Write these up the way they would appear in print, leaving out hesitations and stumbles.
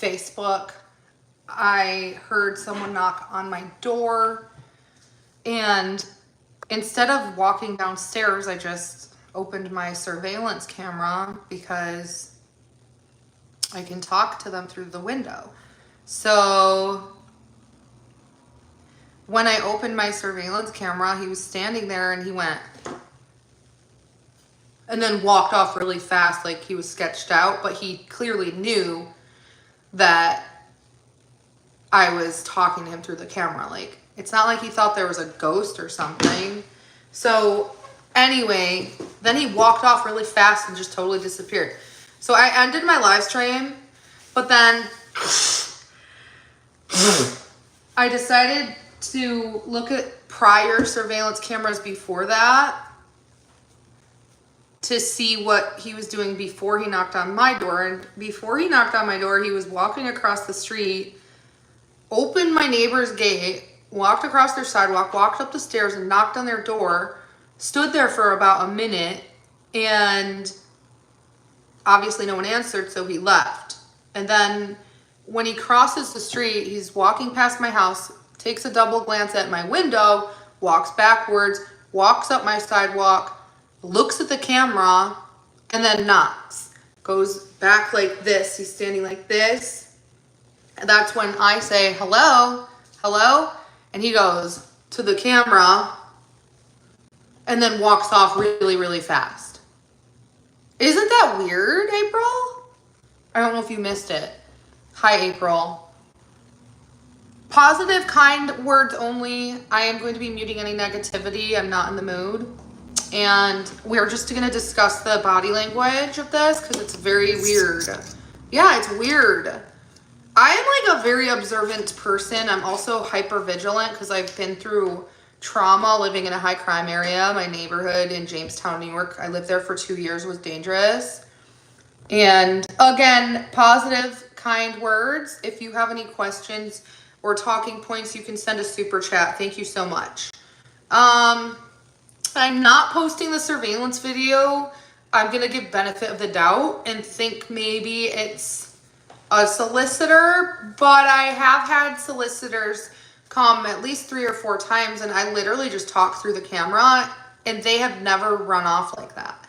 Facebook, I heard someone knock on my door, and instead of walking downstairs, I just opened my surveillance camera because I can talk to them through the window. So when I opened my surveillance camera, he was standing there and he went and then walked off really fast, like he was sketched out, but he clearly knew that I was talking to him through the camera. Like, it's not like he thought there was a ghost or something. So anyway, then he walked off really fast and just totally disappeared. So I ended my live stream, but then I decided to look at prior surveillance cameras before that to see what he was doing before he knocked on my door. And before he knocked on my door, he was walking across the street, opened my neighbor's gate, walked across their sidewalk, walked up the stairs and knocked on their door, stood there for about a minute, and obviously no one answered, so he left. And then when he crosses the street, he's walking past my house, takes a double glance at my window, walks backwards, walks up my sidewalk, looks at the camera, and then knocks. Goes back like this. He's standing like this. And that's when I say, hello, hello. And he goes to the camera and then walks off really, really fast. Isn't that weird, April? I don't know if you missed it. Hi, April. Positive, kind words only. I am going to be muting any negativity. I'm not in the mood. And we're just going to discuss the body language of this because it's very weird. Yeah, it's weird. I am like a very observant person. I'm also hyper vigilant because I've been through trauma living in a high crime area. My neighborhood in Jamestown, New York, I lived there for 2 years, was dangerous. And again, positive, kind words. If you have any questions or talking points, you can send a super chat. Thank you so much. I'm not posting the surveillance video. I'm going to give benefit of the doubt and think maybe it's a solicitor, but I have had solicitors come at least 3 or 4 times, and I literally just talk through the camera, and they have never run off like that.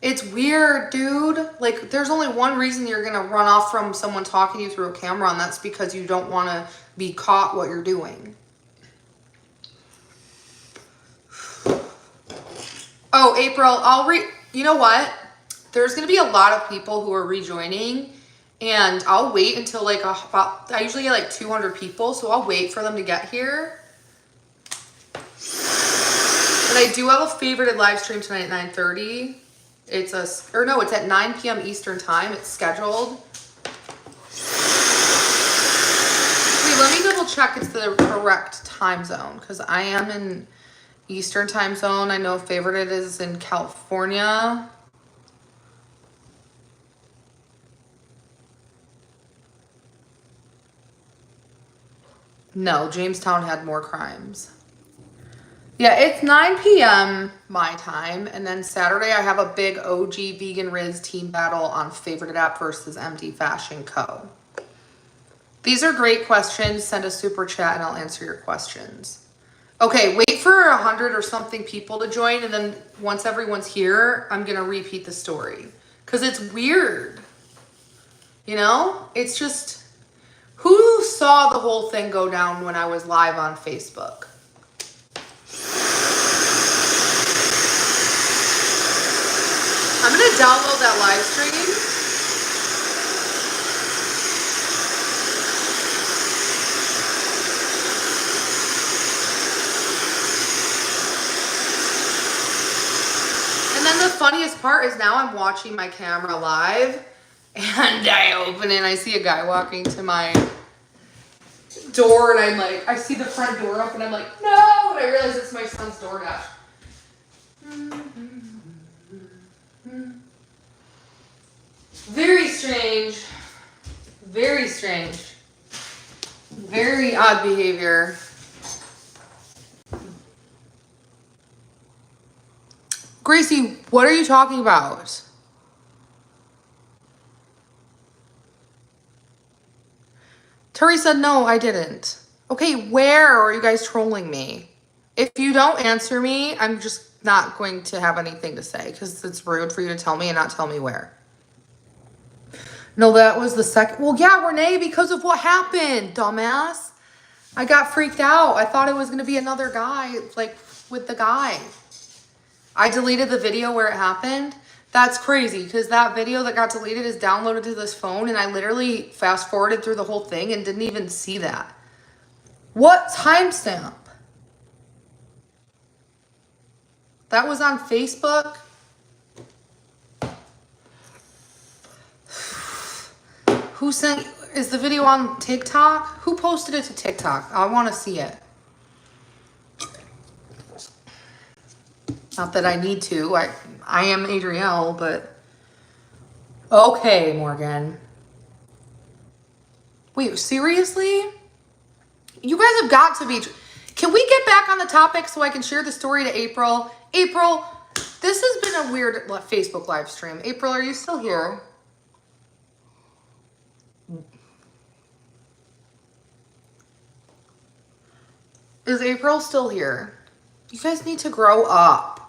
It's weird, dude. Like, there's only one reason you're going to run off from someone talking to you through a camera, and that's because you don't want to be caught what you're doing. Oh, April, you know what? There's going to be a lot of people who are rejoining, and I'll wait until like I usually get like 200 people, so I'll wait for them to get here. And I do have a favorited live stream tonight at 9:30. It's at 9 p.m. Eastern time. It's scheduled. Wait, let me double check it's the correct time zone because I am in Eastern time zone. I know favorite is in California. No, Jamestown had more crimes. Yeah, it's 9 p.m. my time. And then Saturday I have a big OG Vegan Riz team battle on Favorite App versus MD Fashion Co. These are great questions. Send a super chat and I'll answer your questions. Okay, wait for 100 or something people to join, and then once everyone's here, I'm going to repeat the story. Because it's weird. You know? It's just, who saw the whole thing go down when I was live on Facebook? I'm going to download that live stream. And then the funniest part is now I'm watching my camera live and I open it and I see a guy walking to my door and I'm like, I see the front door up and I'm like, no! And I realize it's my son's DoorDash. Very strange. Very strange. Very odd behavior. Gracie, what are you talking about? Teresa, no, I didn't. Okay, where are you guys trolling me? If you don't answer me, I'm just not going to have anything to say because it's rude for you to tell me and not tell me where. No, that was the second. Well, yeah, Renee, because of what happened, dumbass. I got freaked out. I thought it was going to be another guy, like with the guy. I deleted the video where it happened. That's crazy because that video that got deleted is downloaded to this phone and I literally fast forwarded through the whole thing and didn't even see that. What timestamp? That was on Facebook? Who sent, is the video on TikTok? Who posted it to TikTok? I want to see it. Not that I need to. I am Adrielle, but okay, Morgan. Wait, seriously? You guys have got to be. Can we get back on the topic so I can share the story to April? April, this has been a weird Facebook live stream. April, are you still here? Is April still here? You guys need to grow up.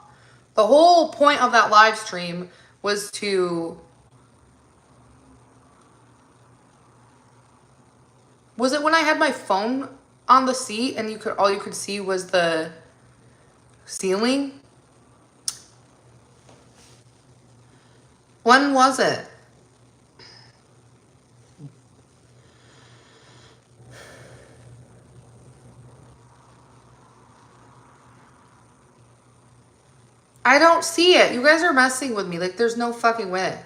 The whole point of that live stream was to... Was it when I had my phone on the seat and all you could see was the ceiling? When was it? I don't see it. You guys are messing with me. Like, there's no fucking way.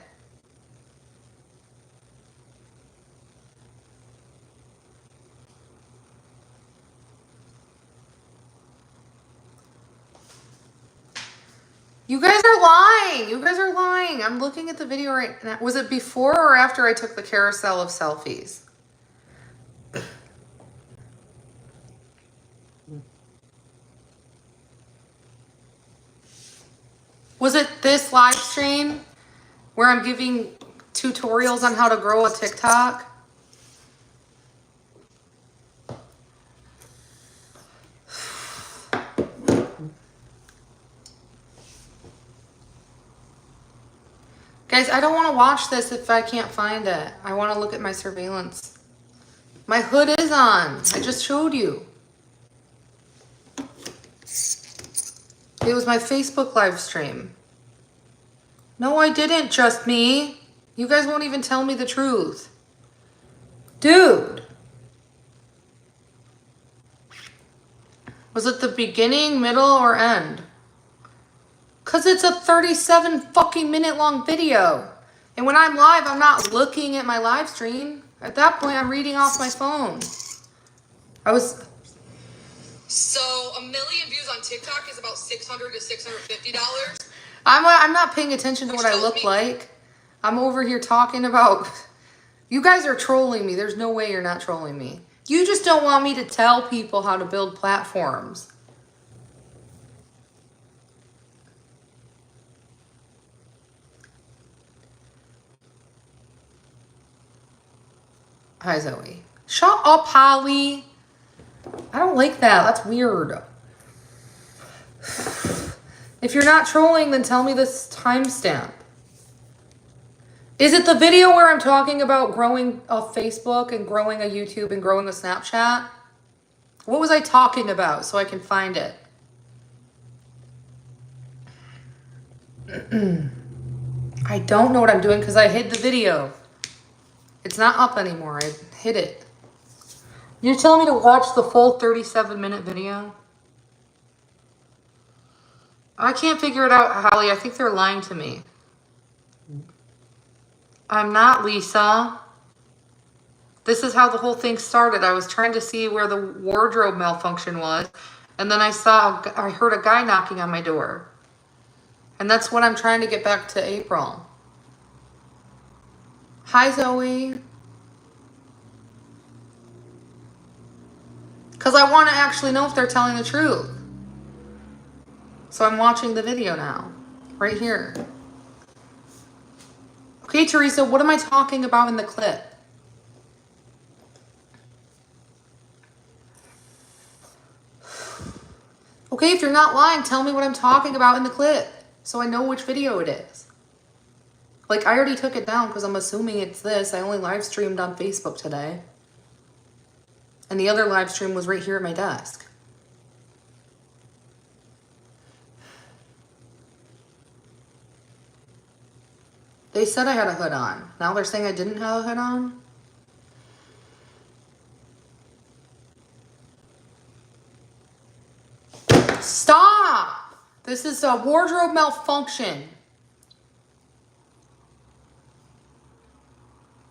You guys are lying. You guys are lying. I'm looking at the video right now. Was it before or after I took the carousel of selfies? Was it this live stream where I'm giving tutorials on how to grow a TikTok? Guys, I don't want to watch this if I can't find it. I want to look at my surveillance. My hood is on. I just showed you. It was my Facebook live stream. No, I didn't, just me. You guys won't even tell me the truth. Dude. Was it the beginning, middle, or end? Because it's a 37 fucking minute long video. And when I'm live, I'm not looking at my live stream. At that point, I'm reading off my phone. So 1 million views on TikTok is about $600 to $650. I'm not paying attention to what I look like. I'm over here talking about... You guys are trolling me. There's no way you're not trolling me. You just don't want me to tell people how to build platforms. Hi, Zoe. Shut up, Holly. I don't like that. That's weird. If you're not trolling, then tell me this timestamp. Is it the video where I'm talking about growing a Facebook and growing a YouTube and growing a Snapchat? What was I talking about so I can find it? I don't know what I'm doing because I hid the video. It's not up anymore. I hid it. You're telling me to watch the full 37-minute video? I can't figure it out, Holly. I think they're lying to me. I'm not Lisa. This is how the whole thing started. I was trying to see where the wardrobe malfunction was. And then I heard a guy knocking on my door. And that's when I'm trying to get back to April. Hi, Zoe. Because I want to actually know if they're telling the truth. So I'm watching the video now. Right here. Okay, Teresa, what am I talking about in the clip? Okay, if you're not lying, tell me what I'm talking about in the clip so I know which video it is. Like, I already took it down because I'm assuming it's this. I only live streamed on Facebook today. And the other live stream was right here at my desk. They said I had a hood on. Now they're saying I didn't have a hood on? Stop! This is a wardrobe malfunction.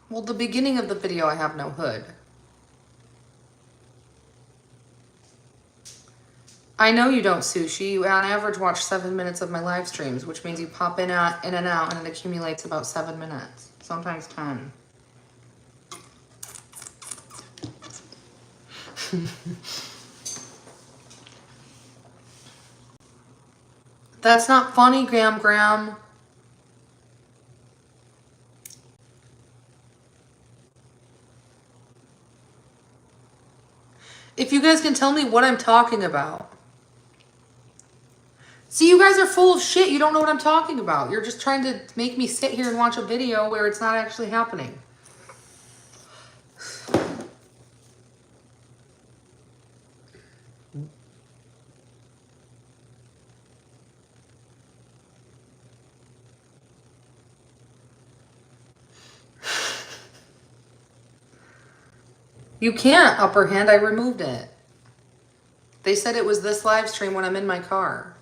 Well, the beginning of the video, I have no hood. I know you don't, Sushi. You on average watch 7 minutes of my live streams, which means you pop in and out and it accumulates about 7 minutes. Sometimes 10. That's not funny, Graham. If you guys can tell me what I'm talking about. See, you guys are full of shit. You don't know what I'm talking about. You're just trying to make me sit here and watch a video where it's not actually happening. You can't upper hand. I removed it. They said it was this live stream when I'm in my car.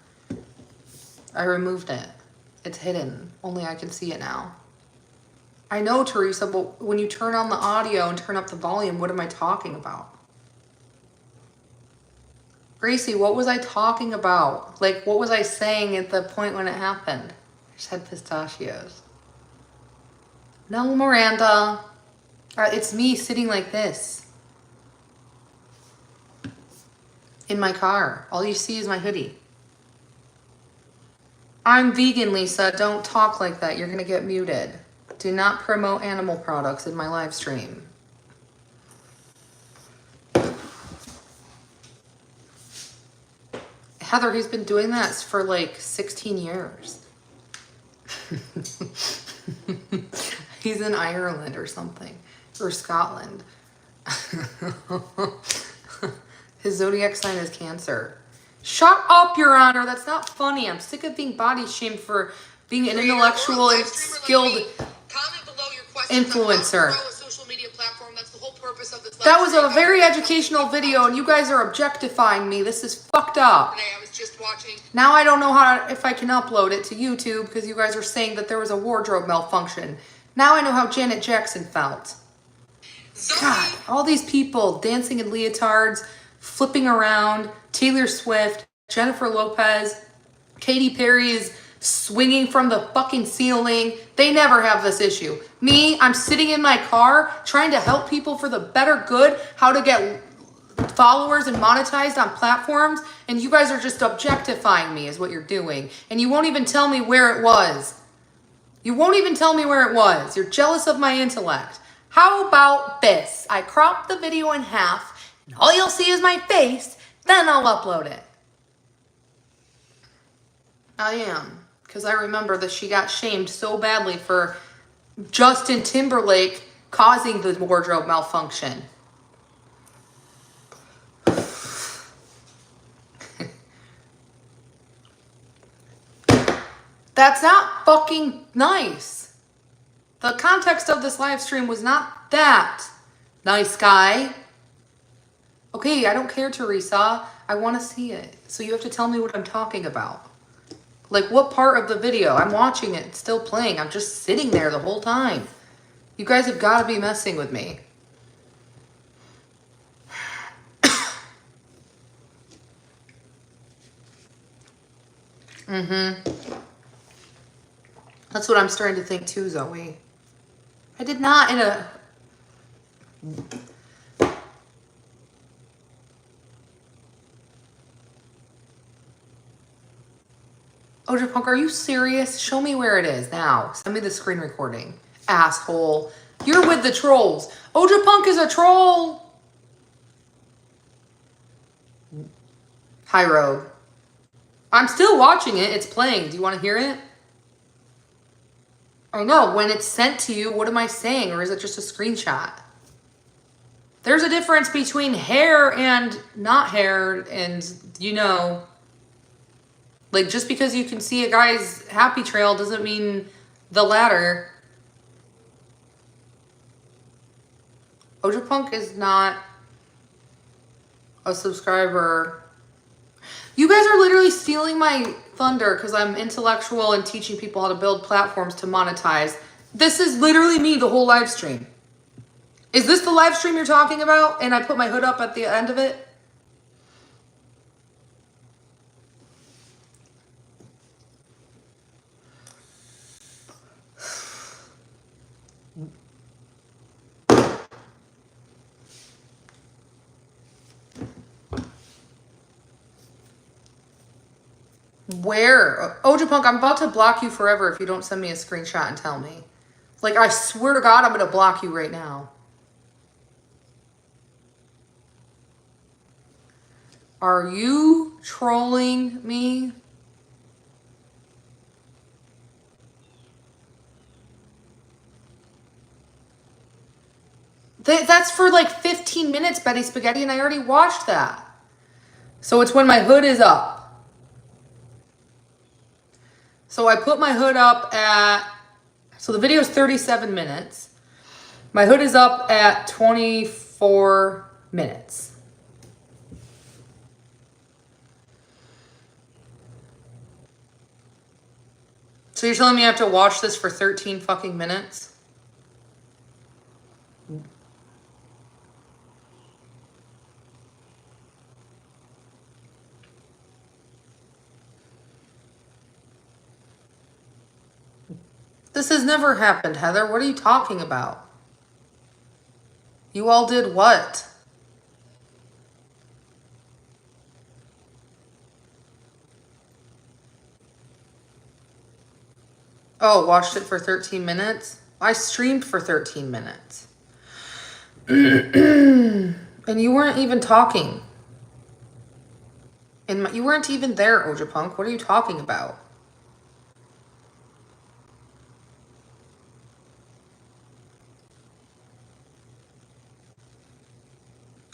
I removed it. It's hidden. Only I can see it now. I know, Teresa, but when you turn on the audio and turn up the volume, what am I talking about? Gracie, what was I talking about? Like, what was I saying at the point when it happened? I said pistachios. No, Miranda. It's me sitting like this. In my car. All you see is my hoodie. I'm vegan, Lisa. Don't talk like that. You're going to get muted. Do not promote animal products in my live stream. Heather, he's been doing that for like 16 years. He's in Ireland or something. Or Scotland. His zodiac sign is Cancer. Shut up, Your Honor. That's not funny. I'm sick of being body shamed for being an intellectual and skilled influencer. That was a very educational video, and you guys are objectifying me. This is fucked up. Now I don't know if I can upload it to YouTube because you guys are saying that there was a wardrobe malfunction. Now I know how Janet Jackson felt. God, all these people dancing in leotards, flipping around, Taylor Swift, Jennifer Lopez, Katy Perry is swinging from the fucking ceiling. They never have this issue. Me, I'm sitting in my car trying to help people for the better good, how to get followers and monetized on platforms, and you guys are just objectifying me is what you're doing. And you won't even tell me where it was. You won't even tell me where it was. You're jealous of my intellect. How about this? I crop the video in half, and all you'll see is my face, then I'll upload it. I am, because I remember that she got shamed so badly for Justin Timberlake causing the wardrobe malfunction. That's not fucking nice. The context of this live stream was not that. Nice guy. Okay, I don't care, Teresa. I want to see it. So you have to tell me what I'm talking about. Like, what part of the video? I'm watching it. It's still playing. I'm just sitting there the whole time. You guys have got to be messing with me. That's what I'm starting to think too, Zoe. I did not in a... Oja Punk, are you serious? Show me where it is now. Send me the screen recording. Asshole. You're with the trolls. Oja Punk is a troll. High Road. I'm still watching it. It's playing. Do you want to hear it? I know. When it's sent to you, what am I saying? Or is it just a screenshot? There's a difference between hair and not hair. And, you know, like just because you can see a guy's happy trail doesn't mean the latter. Ojapunk is not a subscriber. You guys are literally stealing my thunder because I'm intellectual and teaching people how to build platforms to monetize. This is literally me the whole live stream. Is this the live stream you're talking about? And I put my hood up at the end of it? Where? Ojapunk, I'm about to block you forever if you don't send me a screenshot and tell me. Like, I swear to God, I'm going to block you right now. Are you trolling me? That's for like 15 minutes, Betty Spaghetti, and I already watched that. So it's when my hood is up. So I put my hood up at, so the video is 37 minutes. My hood is up at 24 minutes. So you're telling me I have to watch this for 13 fucking minutes? This has never happened, Heather. What are you talking about? You all did what? Oh, watched it for 13 minutes? I streamed for 13 minutes. And you weren't even talking. And you weren't even there, Ojapunk. What are you talking about?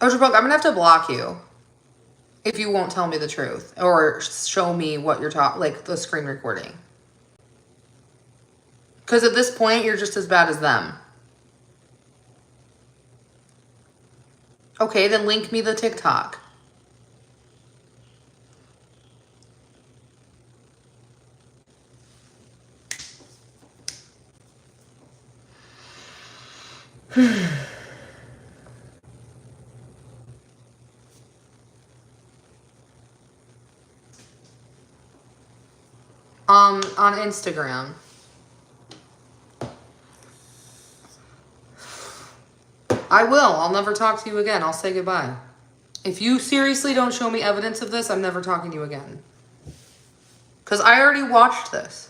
Ojapunk, I'm gonna have to block you if you won't tell me the truth or show me what you're talking, like the screen recording. Because at this point, you're just as bad as them. Okay, then link me the TikTok. On Instagram. I will. I'll never talk to you again. I'll say goodbye. If you seriously don't show me evidence of this, I'm never talking to you again. Because I already watched this.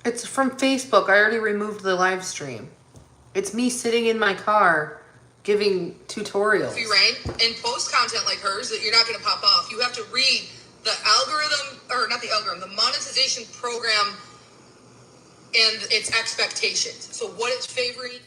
It's from Facebook. I already removed the live stream. It's me sitting in my car giving tutorials. If you rank and post content like hers, that you're not going to pop off. You have to read the algorithm, or not the algorithm, the monetization program and its expectations. So what it's favoring.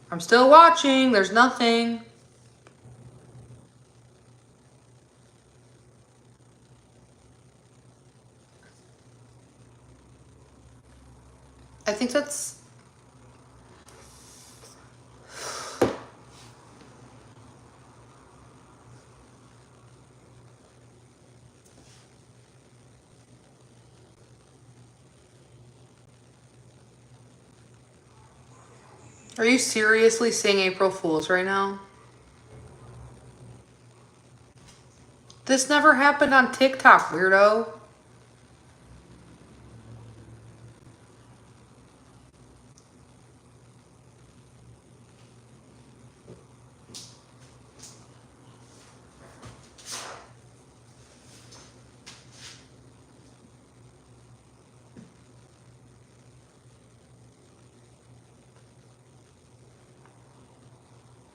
I'm still watching. There's nothing. I think that's... Are you seriously saying April Fools right now? This never happened on TikTok, weirdo.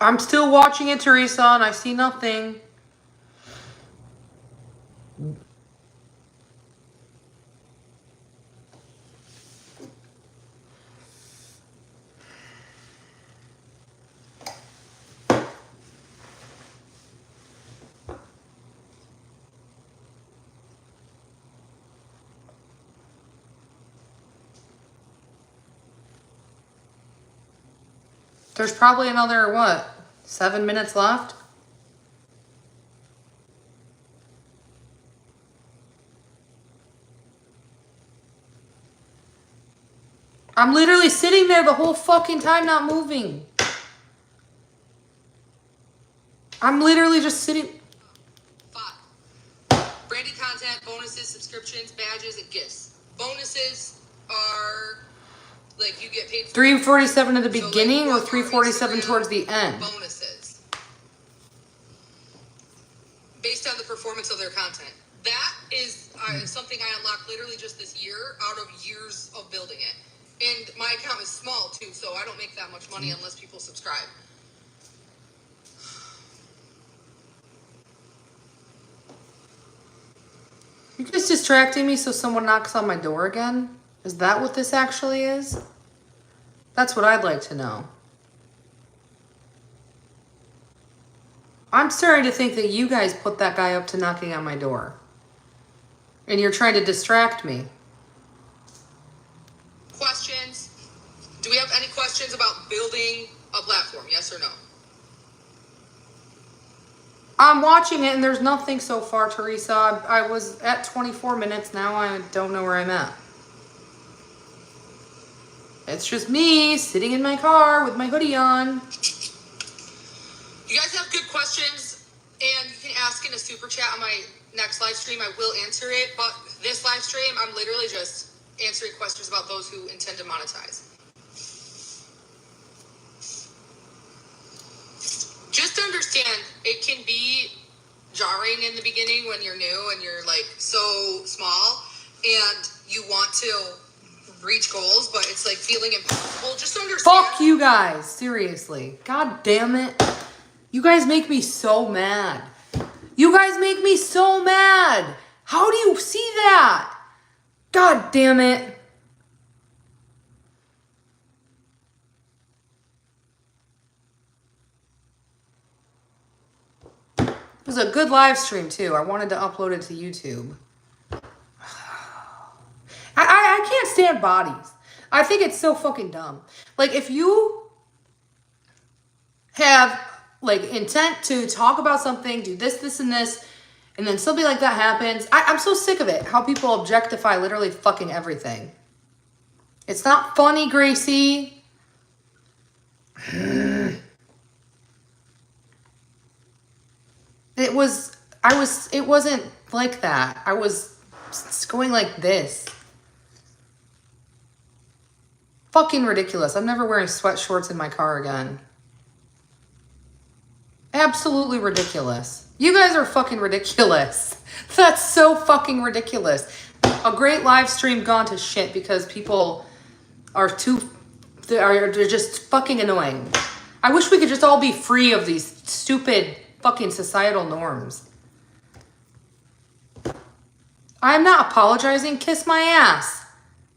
I'm still watching it, Teresa, and I see nothing. There's probably another, what, 7 minutes left? I'm literally sitting there the whole fucking time not moving. I'm literally just sitting. 5. Branded content, bonuses, subscriptions, badges, and gifts. Bonuses are like you get paid. 347 at the beginning, so like, or 347 towards the end? Bonuses. Based on the performance of their content. That is something I unlocked literally just this year out of years of building it. And my account is small too, so I don't make that much money unless people subscribe. You guys distracting me so someone knocks on my door again? Is that what this actually is? That's what I'd like to know. I'm starting to think that you guys put that guy up to knocking on my door. And you're trying to distract me. Questions? Do we have any questions about building a platform? Yes or no? I'm watching it and there's nothing so far, Teresa. I was at 24 minutes. Now I don't know where I'm at. It's just me sitting in my car with my hoodie on. You guys have good questions, and you can ask in a super chat on my next live stream. I will answer it, but this live stream, I'm literally just answering questions about those who intend to monetize. Just understand, it can be jarring in the beginning when you're new and you're like so small and you want to reach goals, but it's like feeling impossible. Just understand. Fuck you guys, seriously. God damn it. You guys make me so mad. You guys make me so mad. How do you see that? God damn it. It was a good live stream too. I wanted to upload it to YouTube. I can't stand bodies. I think it's so fucking dumb. Like, if you have like intent to talk about something, do this, this, and this, and then something like that happens, I'm so sick of it. How people objectify literally fucking everything. It's not funny, Gracie. It wasn't like that. I was going like this. Fucking ridiculous. I'm never wearing sweat shorts in my car again. Absolutely ridiculous. You guys are fucking ridiculous. That's so fucking ridiculous. A great live stream gone to shit because people are they're just fucking annoying. I wish we could just all be free of these stupid fucking societal norms. I'm not apologizing. Kiss my ass.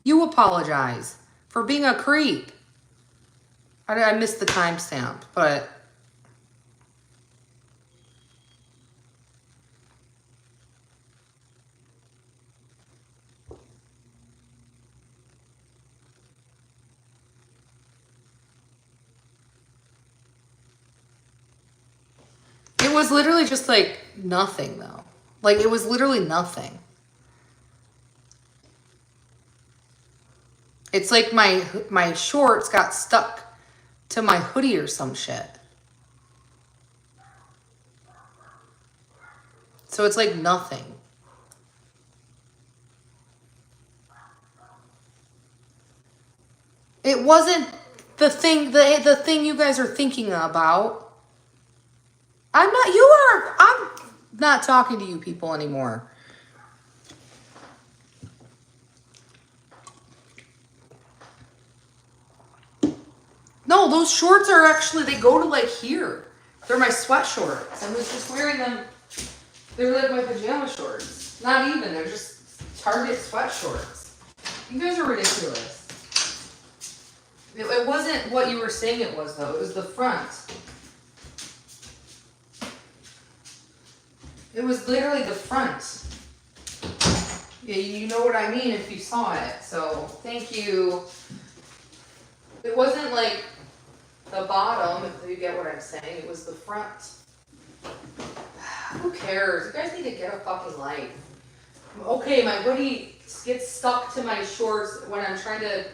You apologize for being a creep. I missed the timestamp, but it was literally just like nothing though. Like, it was literally nothing. It's like my shorts got stuck to my hoodie or some shit. So it's like nothing. It wasn't the thing you guys are thinking about. I'm not talking to you people anymore. No, those shorts are actually, they go to like here. They're my sweat shorts. I was just wearing them. They're like my pajama shorts. Not even, they're just Target sweat shorts. You guys are ridiculous. It wasn't what you were saying it was though. It was the front. It was literally the front. Yeah, you know what I mean if you saw it. So thank you. It wasn't like the bottom, if you get what I'm saying. It was the front. Who cares? You guys need to get a fucking life. Okay, my hoodie gets stuck to my shorts when I'm trying to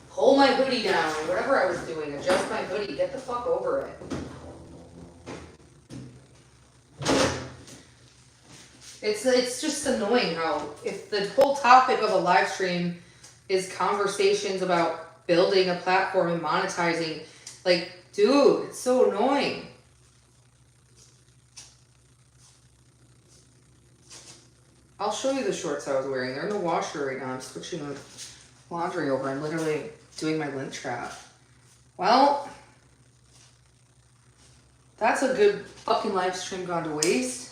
pull my hoodie down or whatever I was doing. Adjust my hoodie. Get the fuck over it. It's just annoying how if the whole topic of a live stream is conversations about building a platform and monetizing, like, dude, it's so annoying. I'll show you the shorts I was wearing. They're in the washer right now. I'm switching the laundry over. I'm literally doing my lint trap. Well, that's a good fucking live stream gone to waste.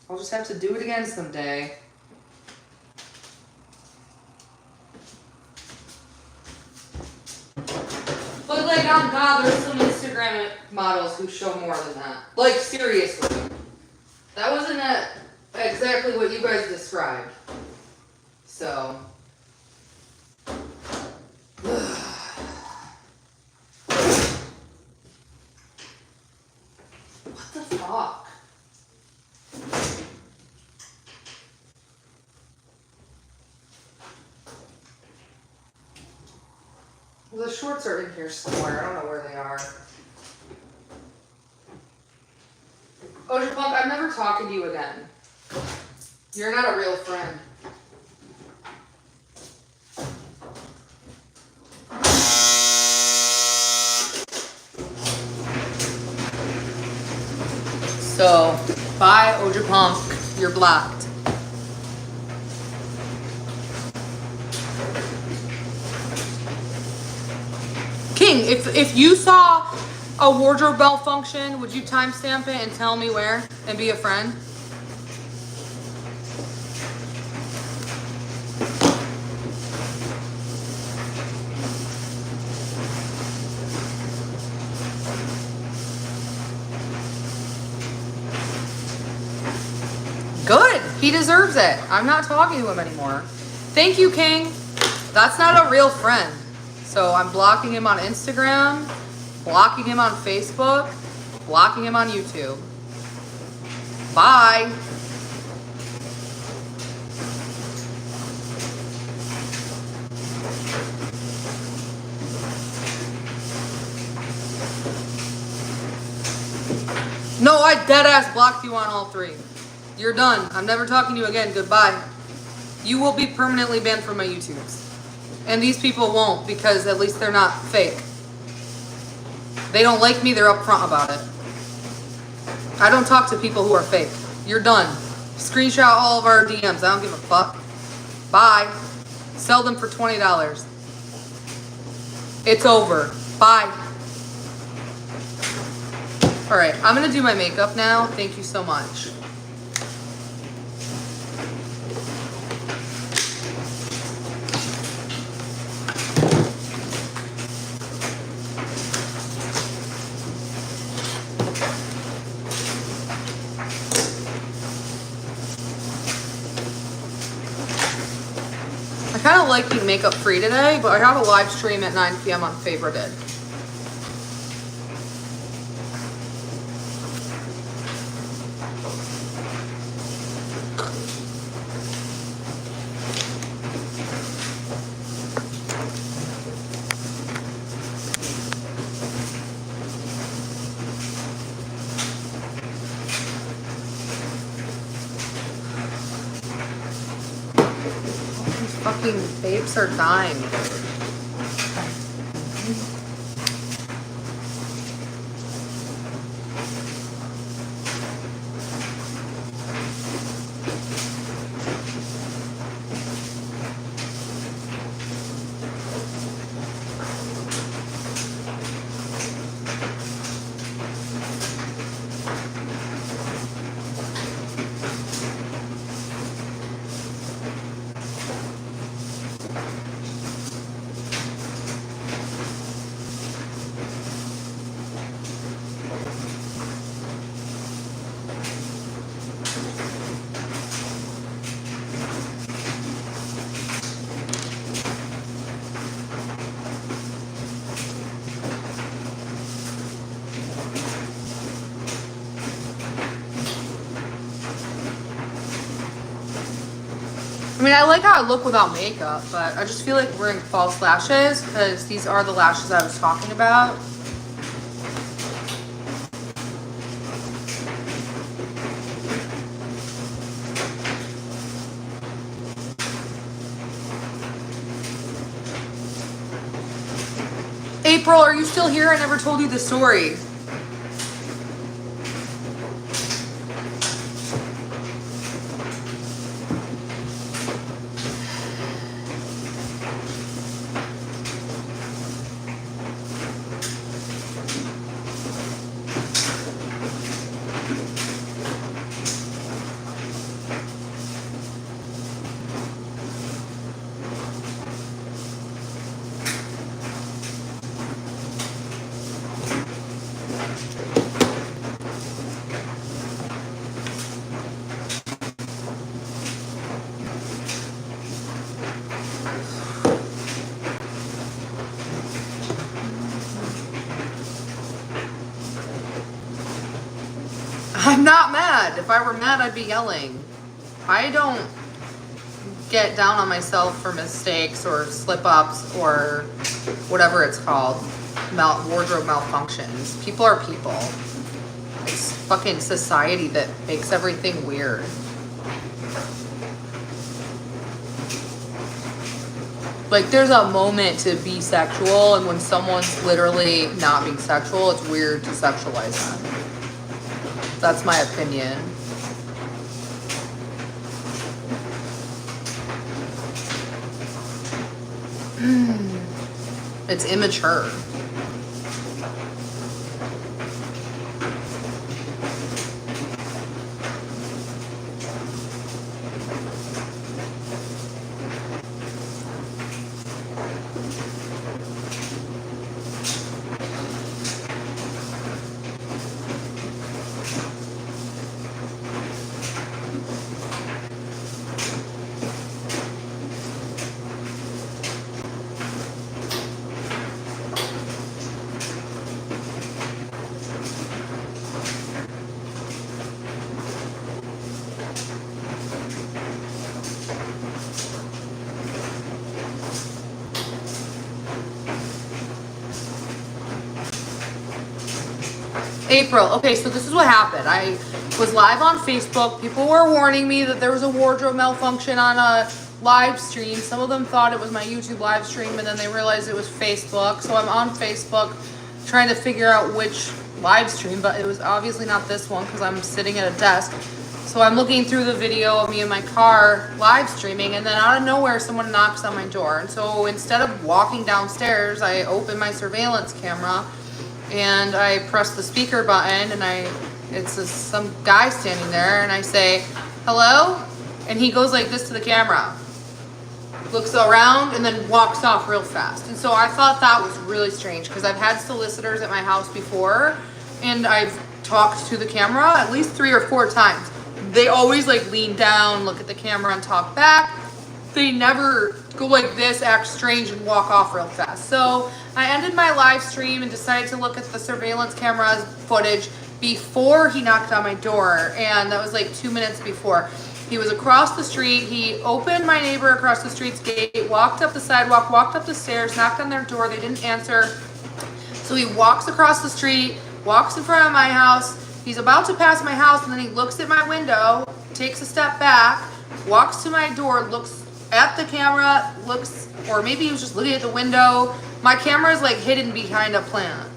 I'll just have to do it again someday. But like, on God, there's some Instagram models who show more than that. Like, seriously. That wasn't exactly what you guys described. So. What the fuck? Well, the shorts are in here somewhere. I don't know where they are. Oja Punk, I'm never talking to you again. You're not a real friend. So, bye, Oja Punk. You're blocked. King, if you saw a wardrobe malfunction, would you timestamp it and tell me where and be a friend? Good. He deserves it. I'm not talking to him anymore. Thank you, King. That's not a real friend. So I'm blocking him on Instagram, blocking him on Facebook, blocking him on YouTube. Bye. No, I deadass blocked you on all three. You're done. I'm never talking to you again. Goodbye. You will be permanently banned from my YouTubes. And these people won't, because at least they're not fake. They don't like me, they're upfront about it. I don't talk to people who are fake. You're done. Screenshot all of our DMs. I don't give a fuck. Bye. Sell them for $20. It's over. Bye. Alright, I'm gonna do my makeup now. Thank you so much. I kind of like being makeup free today, but I have a live stream at 9 p.m. on Favorited. fucking vapes are dying, dude. I mean, I like how I look without makeup, but I just feel like wearing false lashes because these are the lashes I was talking about. April, are you still here? I never told you the story. I'm not mad. If I were mad, I'd be yelling. I don't get down on myself for mistakes or slip ups or whatever it's called, wardrobe malfunctions. People are people. It's fucking society that makes everything weird. Like, there's a moment to be sexual, and when someone's literally not being sexual, it's weird to sexualize them. That's my opinion. It's immature. April. Okay, so this is what happened. I was live on Facebook. People were warning me that there was a wardrobe malfunction on a live stream. Some of them thought it was my YouTube live stream, and then they realized it was Facebook. So I'm on Facebook trying to figure out which live stream, but it was obviously not this one because I'm sitting at a desk. So I'm looking through the video of me in my car live streaming, and then out of nowhere someone knocks on my door. And so instead of walking downstairs, I open my surveillance camera and I press the speaker button, and it's some guy standing there, and I say, hello? And he goes like this to the camera, looks around, and then walks off real fast. And so I thought that was really strange because I've had solicitors at my house before, and I've talked to the camera at least 3 or 4 times. They always like lean down, look at the camera, and talk back. They never go like this, act strange, and walk off real fast. So I ended my live stream and decided to look at the surveillance camera's footage before he knocked on my door. And that was like 2 minutes before. He was across the street. He opened my neighbor across the street's gate, walked up the sidewalk, walked up the stairs, knocked on their door. They didn't answer. So he walks across the street, walks in front of my house. He's about to pass my house, and then he looks at my window, takes a step back, walks to my door, looks at the camera, looks, or maybe he was just looking at the window. My camera is like hidden behind a plant.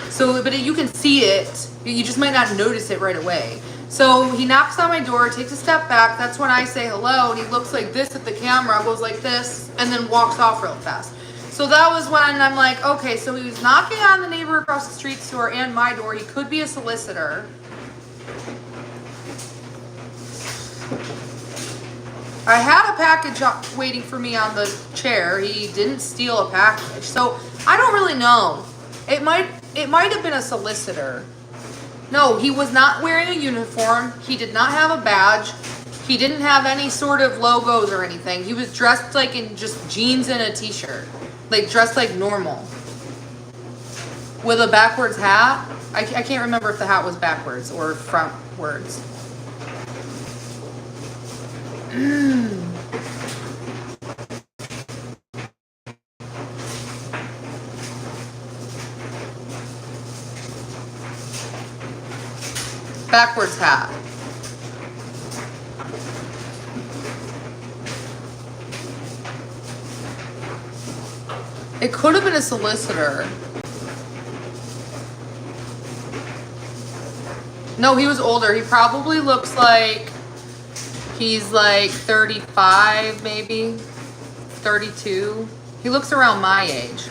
So, but you can see it. You just might not notice it right away. So he knocks on my door, takes a step back. That's when I say hello, and he looks like this at the camera, goes like this, and then walks off real fast. So that was when I'm like, okay, so he was knocking on the neighbor across the street's door and my door. He could be a solicitor. I had a package waiting for me on the chair. He didn't steal a package. So I don't really know. It might have been a solicitor. No, he was not wearing a uniform. He did not have a badge. He didn't have any sort of logos or anything. He was dressed like in just jeans and a t-shirt. Like dressed like normal. With a backwards hat. I can't remember if the hat was backwards or frontwards. Backwards hat. It could have been a solicitor. No, he was older. He probably looks like he's like 35, maybe 32. He looks around my age.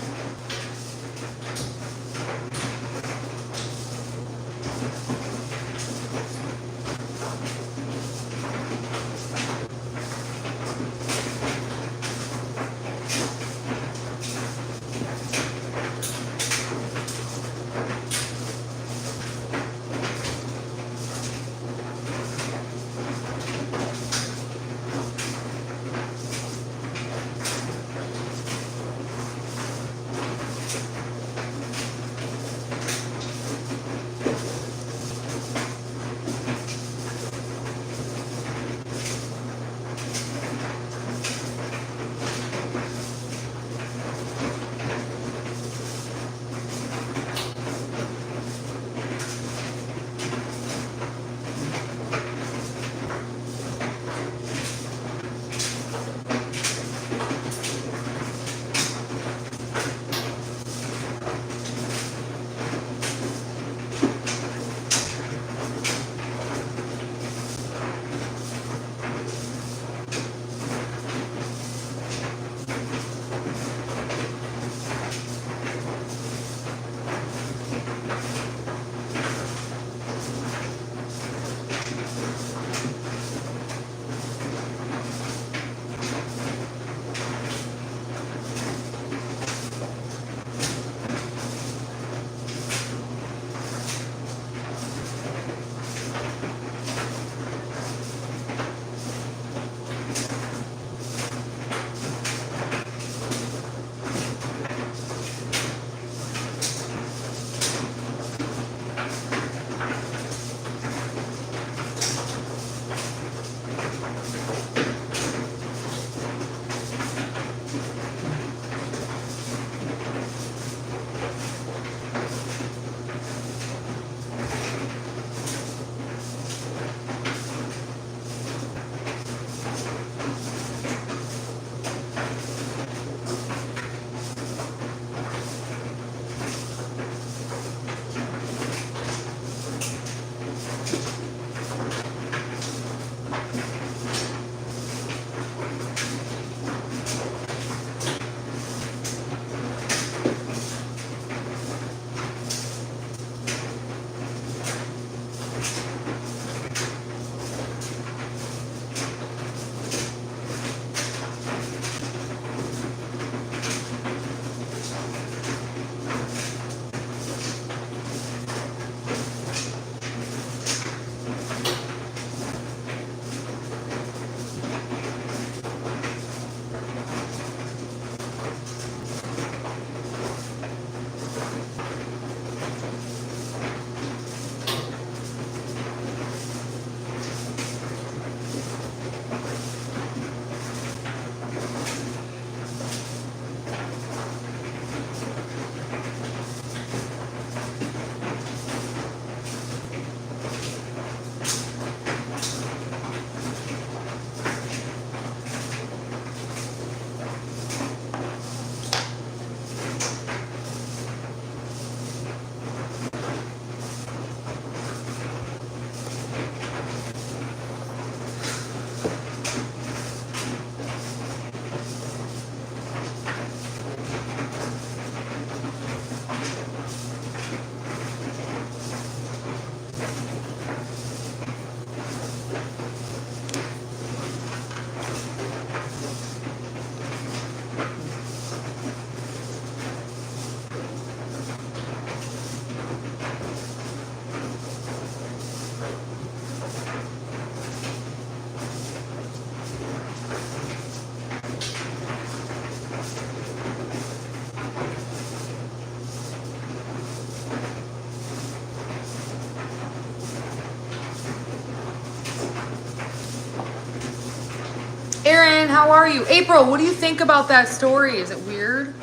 Aaron, how are you? April, what do you think about that story? Is it weird?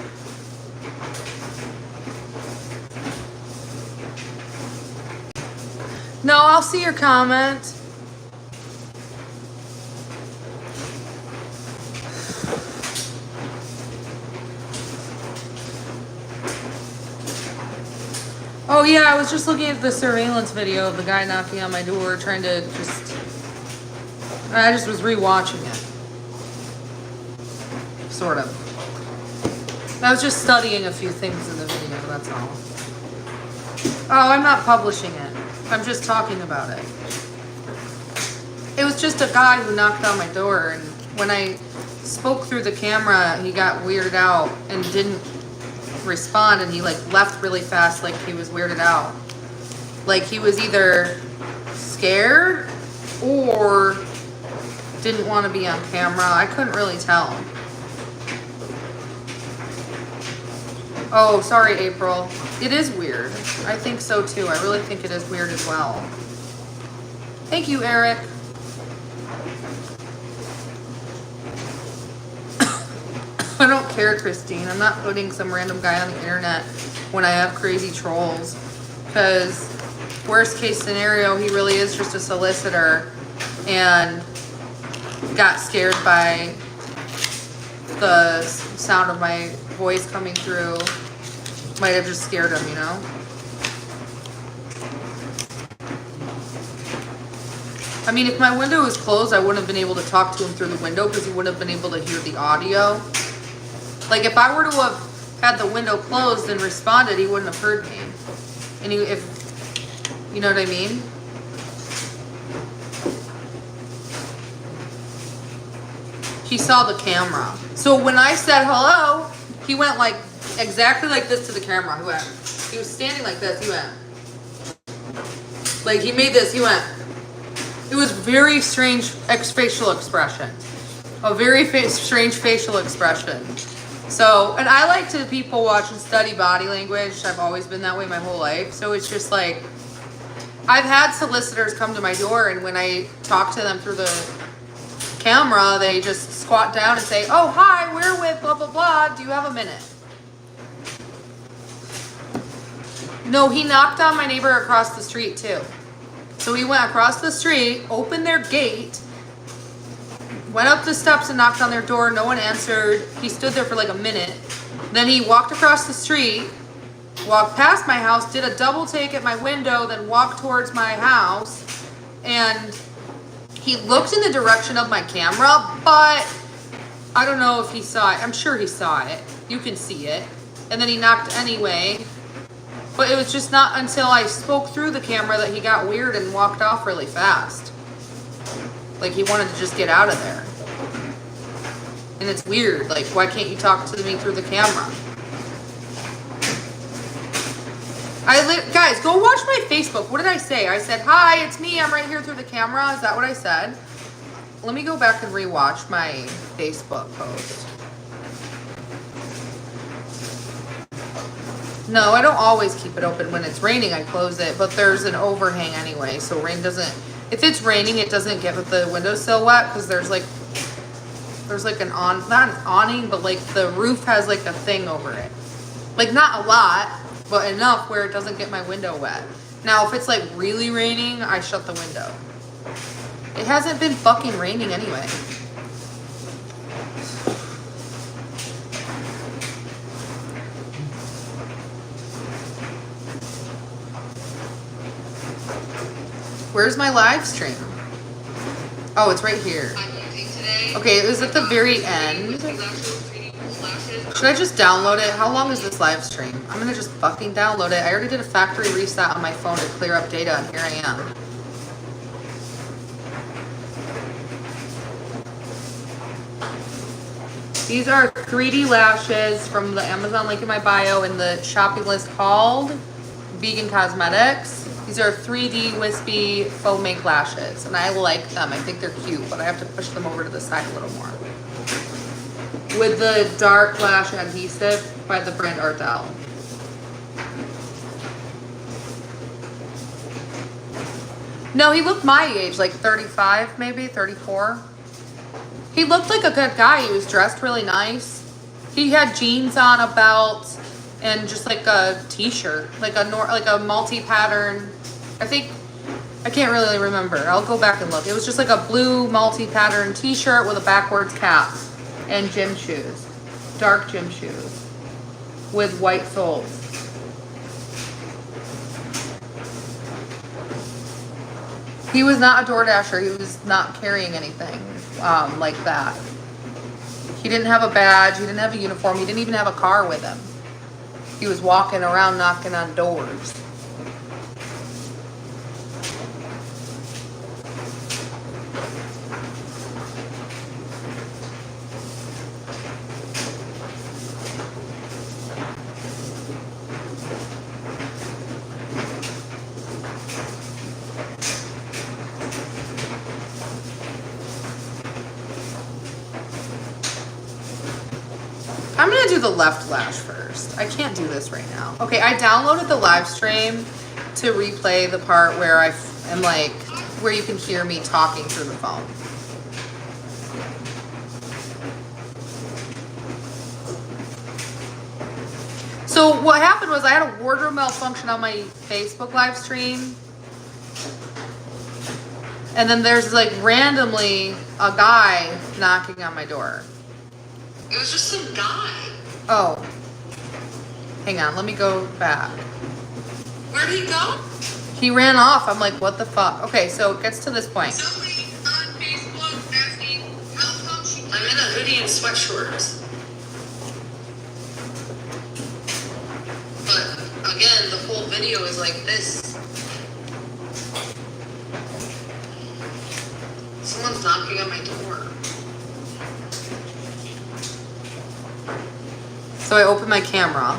No, I'll see your comment. Oh yeah, I was just looking at the surveillance video of the guy knocking on my door trying to I just was rewatching it. Sort of. I was just studying a few things in the video, that's all. Oh, I'm not publishing it. I'm just talking about it. It was just a guy who knocked on my door, and when I spoke through the camera, he got weirded out and didn't respond, and he like left really fast like he was weirded out. Like he was either scared or didn't want to be on camera. I couldn't really tell. Oh, sorry, April. It is weird. I think so too. I really think it is weird as well. Thank you, Eric. I don't care, Christine. I'm not putting some random guy on the internet when I have crazy trolls. Because worst case scenario, he really is just a solicitor and got scared by the sound of my voice coming through. Might have just scared him, you know? I mean, if my window was closed, I wouldn't have been able to talk to him through the window because he wouldn't have been able to hear the audio. Like, if I were to have had the window closed and responded, he wouldn't have heard me. And you know what I mean? He saw the camera. So when I said hello, he went like exactly like this to the camera. He was standing like this. He went. Like he made this. He went. It was very strange facial expression. A very strange facial expression. So, and I like to people watch and study body language. I've always been that way my whole life. So it's just like, I've had solicitors come to my door, and when I talk to them through the camera, they just squat down and say, oh, hi, we're with blah, blah, blah. Do you have a minute? No, he knocked on my neighbor across the street too. So he went across the street, opened their gate, went up the steps and knocked on their door. No one answered. He stood there for like a minute. Then he walked across the street, walked past my house, did a double take at my window, then walked towards my house. And he looked in the direction of my camera, but I don't know if he saw it. I'm sure he saw it. You can see it. And then he knocked anyway. But it was just not until I spoke through the camera that he got weird and walked off really fast. Like he wanted to just get out of there. And it's weird. Like, why can't you talk to me through the camera? Guys, go watch my Facebook. What did I say? I said, hi, it's me. I'm right here through the camera. Is that what I said? Let me go back and rewatch my Facebook post. No, I don't always keep it open. When it's raining, I close it. But there's an overhang anyway, so rain doesn't... If it's raining, it doesn't get the windowsill wet because there's like an not an awning, but like the roof has like a thing over it. Like not a lot, but enough where it doesn't get my window wet. Now, if it's like really raining, I shut the window. It hasn't been fucking raining anyway. Where's my live stream? Oh, it's right here. Okay, it was at the very end. Should I just download it? How long is this live stream? I'm gonna just fucking download it. I already did a factory reset on my phone to clear up data, and here I am. These are 3D lashes from the Amazon link in my bio in the shopping list called Vegan Cosmetics. These are 3D wispy faux make lashes, and I like them. I think they're cute, but I have to push them over to the side a little more. With the dark lash adhesive by the brand Ardell. No, he looked my age, like 35 maybe, 34. He looked like a good guy. He was dressed really nice. He had jeans on, a belt, and just like a t-shirt, like a multi-pattern. I can't really remember. I'll go back and look. It was just like a blue multi-pattern t-shirt with a backwards cap and gym shoes, dark gym shoes with white soles. He was not a DoorDasher. He was not carrying anything like that. He didn't have a badge. He didn't have a uniform. He didn't even have a car with him. He was walking around knocking on doors. I'm gonna do the left lash first. I can't do this right now. Okay, I downloaded the live stream to replay the part where I am like, where you can hear me talking through the phone. So what happened was I had a wardrobe malfunction on my Facebook live stream. And then there's like randomly a guy knocking on my door. It was just some guy. Oh. Hang on, let me go back. Where'd he go? He ran off. I'm like, what the fuck? Okay, so it gets to this point. Somebody on Facebook asking how come she... I'm in a hoodie and sweatshorts. But again, the whole video is like this. Someone's knocking on my door. So I open my camera.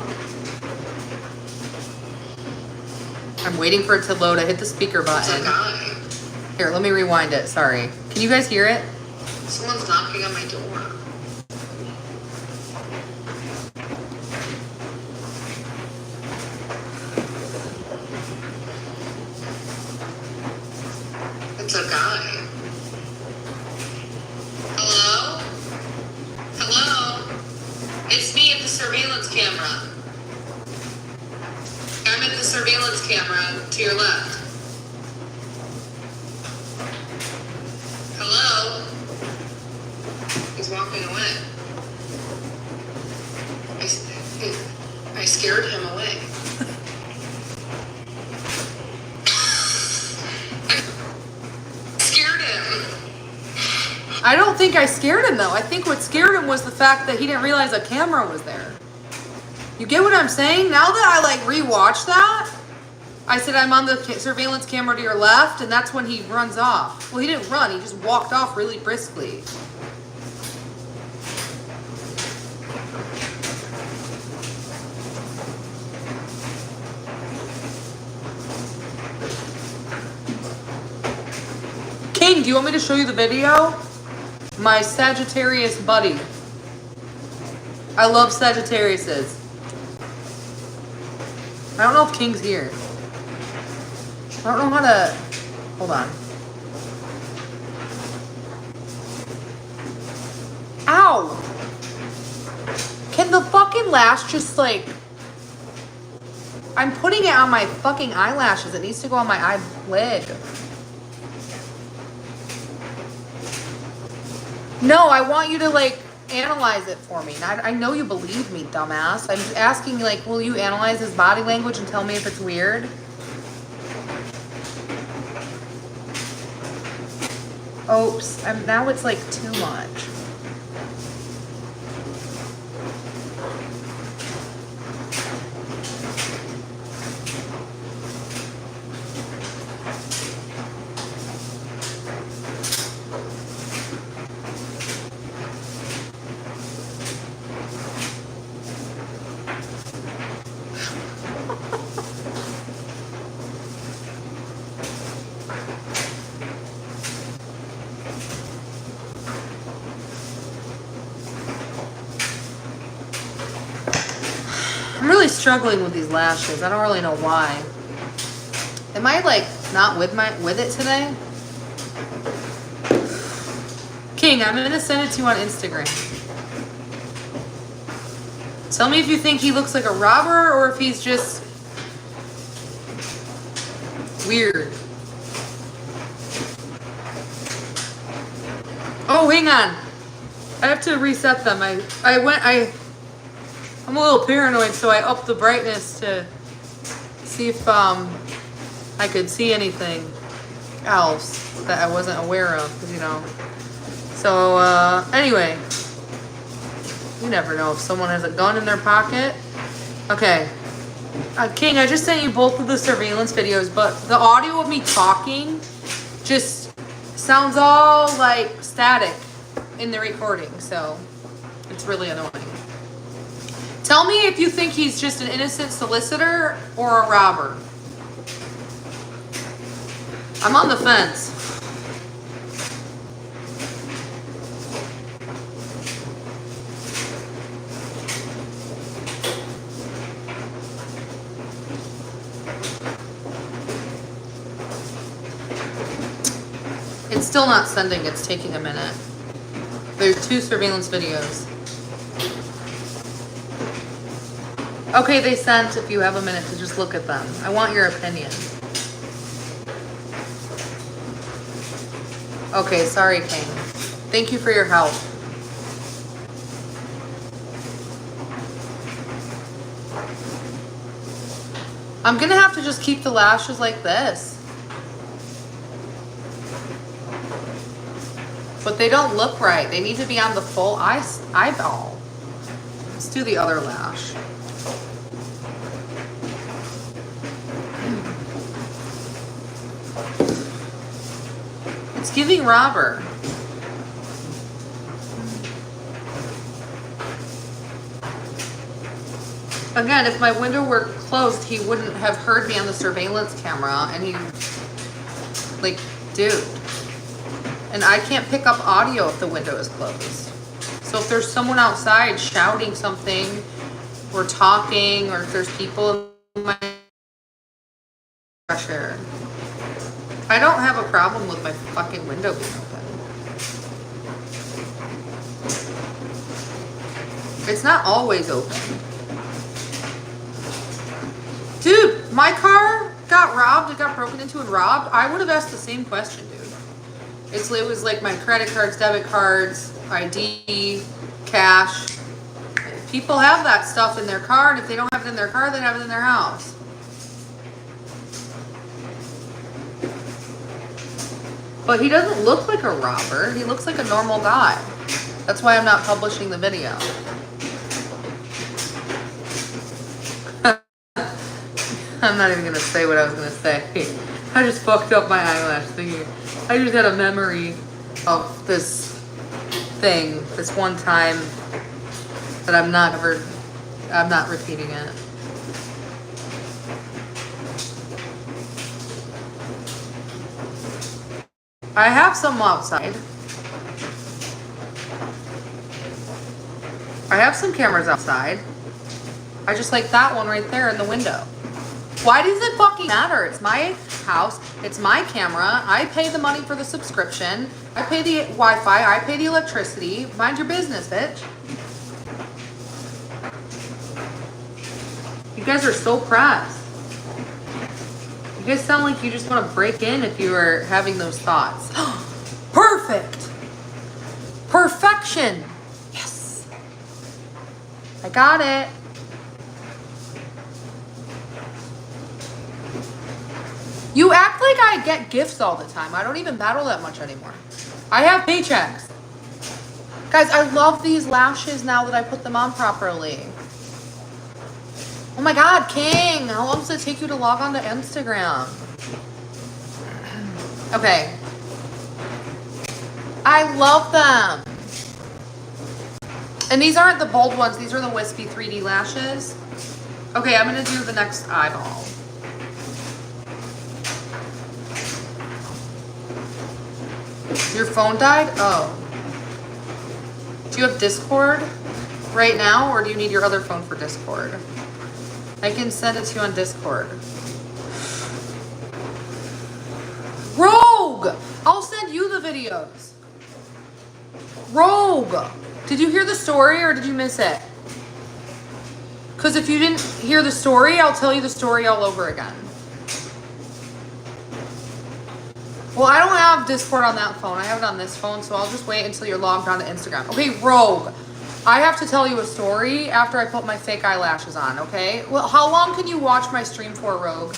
I'm waiting for it to load. I hit the speaker button. It's a guy. Here, let me rewind it. Sorry. Can you guys hear it? Someone's knocking on my door. It's a guy. Hello? Hello? It's me at the surveillance camera. I'm at the surveillance camera to your left. Hello? He's walking away. I scared him away. I scared him. I don't think I scared him though. I think what scared him was the fact that he didn't realize a camera was there. You get what I'm saying? Now that I like rewatched that, I said I'm on the surveillance camera to your left, and that's when he runs off. Well, he didn't run. He just walked off really briskly. King, do you want me to show you the video? My Sagittarius buddy. I love Sagittariuses. I don't know if King's here. I don't know how to... Hold on. Ow! Can the fucking lash just like... I'm putting it on my fucking eyelashes. It needs to go on my eyelid. No, I want you to like analyze it for me. I know you believe me, dumbass. I'm just asking, like, will you analyze his body language and tell me if it's weird? Oops, now it's like too much. struggling with these lashes. I don't really know why. Am I like not with it today? King, I'm gonna send it to you on Instagram. Tell me if you think he looks like a robber or if he's just weird. Oh, hang on. I have to reset them. I'm a little paranoid, so I upped the brightness to see if I could see anything else that I wasn't aware of, 'cause, you know. So anyway, you never know if someone has a gun in their pocket. Okay. King, I just sent you both of the surveillance videos, but the audio of me talking just sounds all like static in the recording, so it's really annoying. Tell me if you think he's just an innocent solicitor or a robber. I'm on the fence. It's still not sending, it's taking a minute. There's 2 surveillance videos. Okay, they sent, if you have a minute to just look at them. I want your opinion. Okay, sorry, King. Thank you for your help. I'm gonna have to just keep the lashes like this. But they don't look right. They need to be on the full eyeball. Let's do the other lash. It's giving robber. Again, if my window were closed, he wouldn't have heard me on the surveillance camera, and he, like, dude. And I can't pick up audio if the window is closed. So if there's someone outside shouting something or talking, or if there's people in my pressure, I don't have a problem with my fucking window being open. It's not always open. Dude, my car got robbed. It got broken into and robbed. I would have asked the same question, dude. It was like my credit cards, debit cards, ID, cash. People have that stuff in their car, and if they don't have it in their car, they have it in their house. But he doesn't look like a robber. He looks like a normal guy. That's why I'm not publishing the video. I'm not even going to say what I was going to say. I just fucked up my eyelash thinking. I just had a memory of this thing, this one time, that I'm not repeating it. I have some outside. I have some cameras outside. I just like that one right there in the window. Why does it fucking matter? It's my house. It's my camera. I pay the money for the subscription. I pay the Wi-Fi. I pay the electricity. Mind your business, bitch. You guys are so pressed. You guys sound like you just want to break in if you are having those thoughts. Perfect. Perfection. Yes. I got it. You act like I get gifts all the time. I don't even battle that much anymore. I have paychecks. Guys, I love these lashes now that I put them on properly. Oh my God, King. How long does it take you to log on to Instagram? Okay. I love them. And these aren't the bold ones. These are the wispy 3D lashes. Okay, I'm going to do the next eyeball. Your phone died? Oh. Do you have Discord right now, or do you need your other phone for Discord? I can send it to you on Discord. Rogue! I'll send you the videos. Rogue! Did you hear the story or did you miss it? Because if you didn't hear the story, I'll tell you the story all over again. Well, I don't have Discord on that phone. I have it on this phone, so I'll just wait until you're logged on to Instagram. Okay, Rogue. I have to tell you a story after I put my fake eyelashes on, okay? Well, how long can you watch my stream for, Rogue?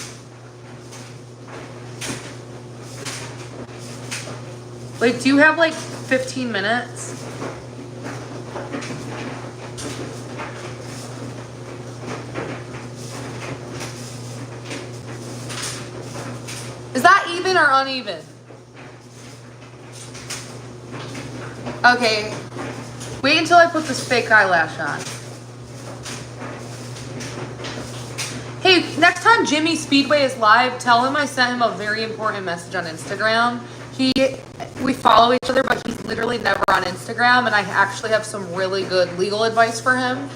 Like, do you have like 15 minutes? Is that even or uneven? Okay. Wait until I put this fake eyelash on. Hey, next time Jimmy Speedway is live, tell him I sent him a very important message on Instagram. We follow each other, but he's literally never on Instagram, and I actually have some really good legal advice for him.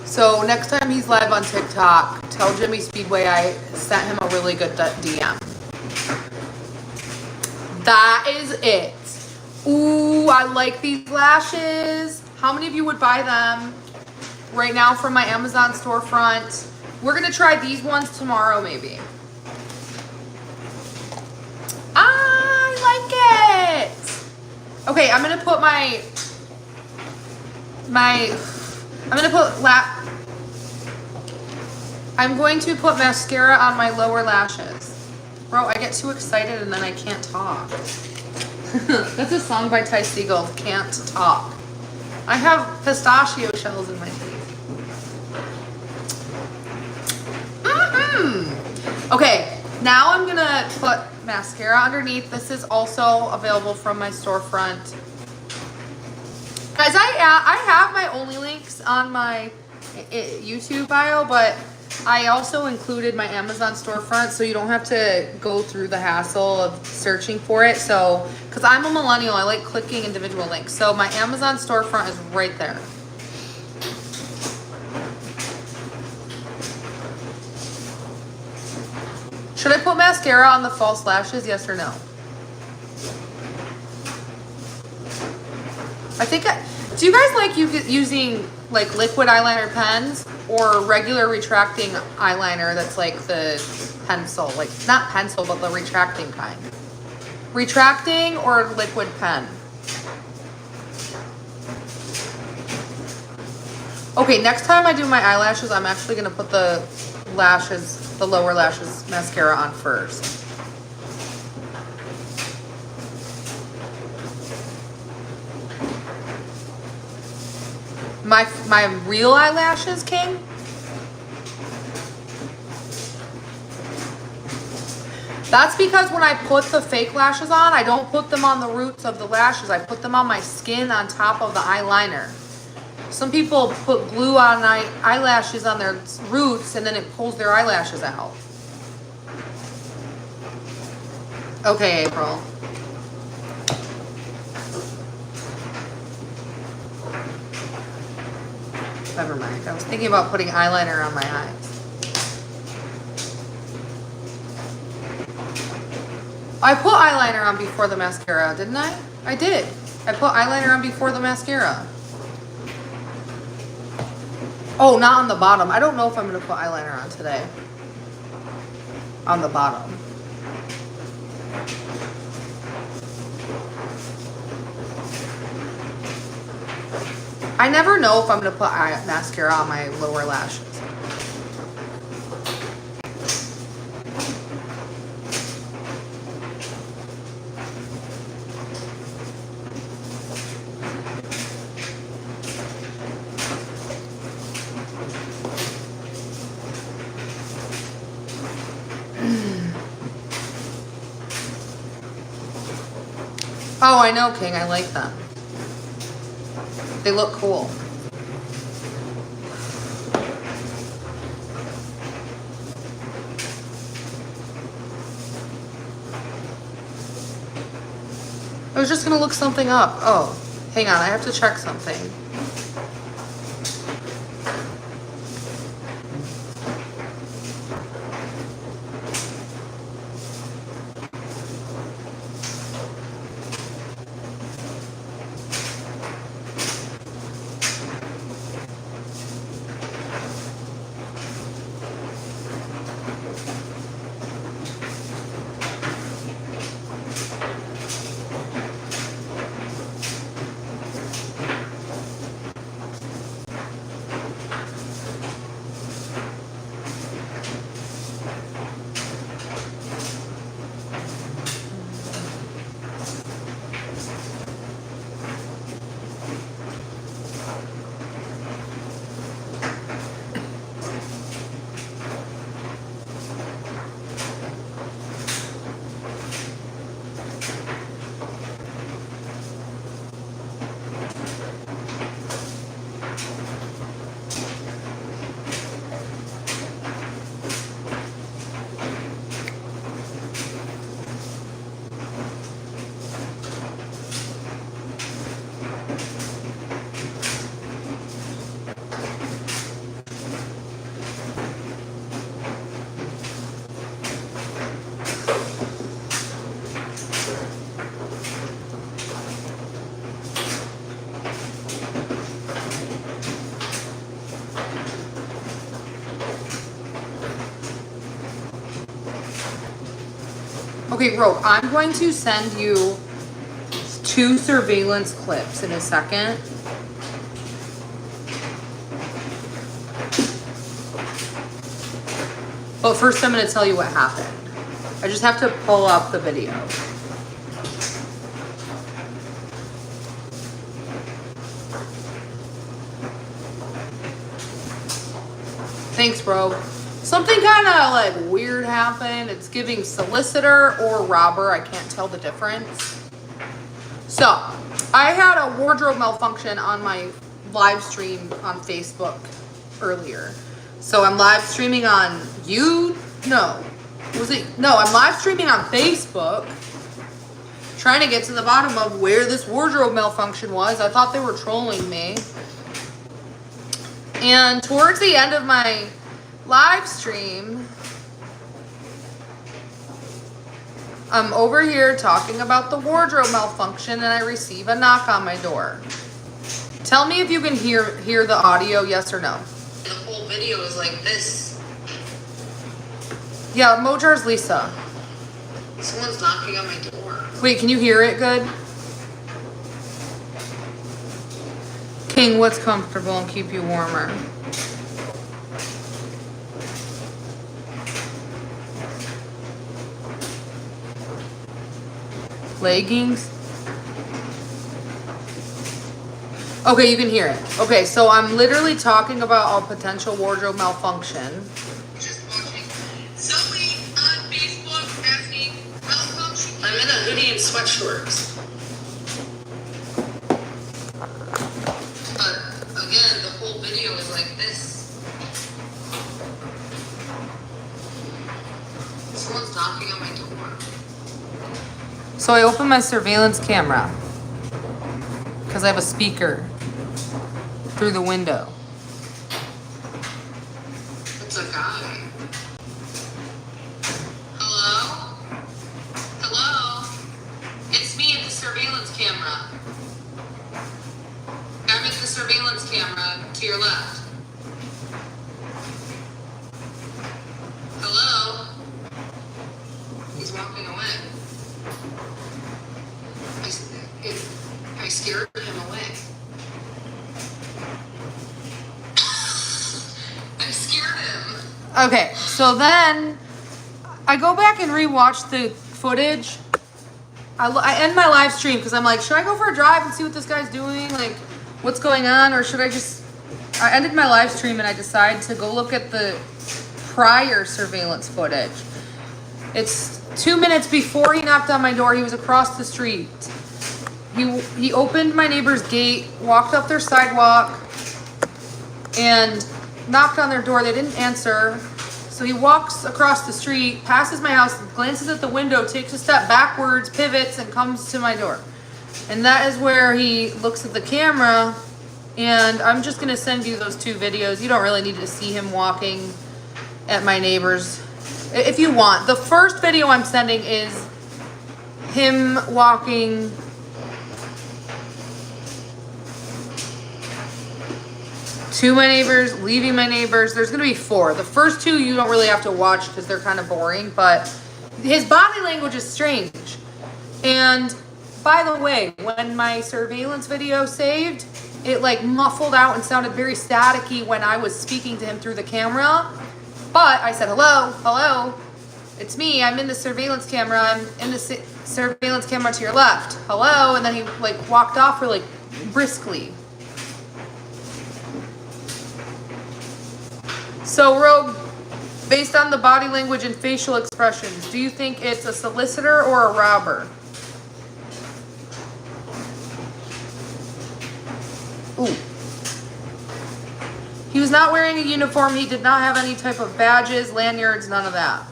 So next time he's live on TikTok, tell Jimmy Speedway I sent him a really good DM. That is it. Ooh, I like these lashes. How many of you would buy them right now from my Amazon storefront? We're gonna try these ones tomorrow, maybe. I like it. Okay, I'm gonna put I'm going to put mascara on my lower lashes. Bro, I get too excited and then I can't talk. That's a song by Ty Segall, Can't Talk. I have pistachio shells in my teeth. Okay, now I'm gonna put mascara underneath. This is also available from my storefront. Guys, I have my only links on my YouTube bio, but I also included my Amazon storefront so you don't have to go through the hassle of searching for it. So, because I'm a millennial, I like clicking individual links. So my Amazon storefront is right there. Should I put mascara on the false lashes, yes or no? Do you guys like using like liquid eyeliner pens or regular retracting eyeliner that's like the pencil, like not pencil, but the retracting kind? Retracting or liquid pen? Okay, next time I do my eyelashes, I'm actually gonna put the lower lashes mascara on first. My real eyelashes, King? That's because when I put the fake lashes on, I don't put them on the roots of the lashes. I put them on my skin on top of the eyeliner. Some people put glue on eyelashes on their roots and then it pulls their eyelashes out. Okay, April. Never mind. I was thinking about putting eyeliner on my eyes. I put eyeliner on before the mascara, didn't I? I did. I put eyeliner on before the mascara. Oh, not on the bottom. I don't know if I'm going to put eyeliner on today. On the bottom. I never know if I'm going to put mascara on my lower lashes. Oh, I know, King. I like them. They look cool. I was just gonna look something up. Oh, hang on. I have to check something. Okay, Rogue, I'm going to send you 2 surveillance clips in a second. But first I'm going to tell you what happened. I just have to pull up the video. Thanks, Rogue. Something kind of like weird happened. It's giving solicitor or robber. I can't tell the difference. So, I had a wardrobe malfunction on my live stream on Facebook earlier. So I'm live streaming on I'm live streaming on Facebook, trying to get to the bottom of where this wardrobe malfunction was. I thought they were trolling me. And towards the end of my live stream, I'm over here talking about the wardrobe malfunction and I receive a knock on my door. Tell me if you can hear the audio, yes or no. The whole video is like this. Yeah, Mojar's Lisa. Someone's knocking on my door. Wait, can you hear it good? King, what's comfortable and keep you warmer? Leggings? Okay, you can hear it. Okay, so I'm literally talking about a potential wardrobe malfunction. Just watching. Zoe on Facebook asking how come she. I'm in a hoodie and sweatshorts. But again, the whole video is like this. Someone's knocking on my door. So I open my surveillance camera because I have a speaker through the window. It's a guy. Hello? Hello? It's me at the surveillance camera. I'm at the surveillance camera to your left. Hello? He's walking away. I scared him away. I scared him. Okay, so then I go back and rewatch the footage. I end my live stream because I'm like, should I go for a drive and see what this guy's doing? Like, what's going on? Or should I just... I ended my live stream and I decided to go look at the prior surveillance footage. It's 2 minutes before he knocked on my door. He was across the street. He opened my neighbor's gate, walked up their sidewalk, and knocked on their door. They didn't answer. So he walks across the street, passes my house, glances at the window, takes a step backwards, pivots, and comes to my door. And that is where he looks at the camera. And I'm just going to send you those 2 videos. You don't really need to see him walking at my neighbor's. If you want. The first video I'm sending is him walking to my neighbors, leaving my neighbors. There's going to be 4. The first 2 you don't really have to watch because they're kind of boring, but his body language is strange. And by the way, when my surveillance video saved, it like muffled out and sounded very staticky when I was speaking to him through the camera. But I said, hello, hello, it's me. I'm in the surveillance camera. I'm in the surveillance camera to your left. Hello. And then he like walked off really briskly. So, Rogue, based on the body language and facial expressions, do you think it's a solicitor or a robber? Ooh. He was not wearing a uniform. He did not have any type of badges, lanyards, none of that.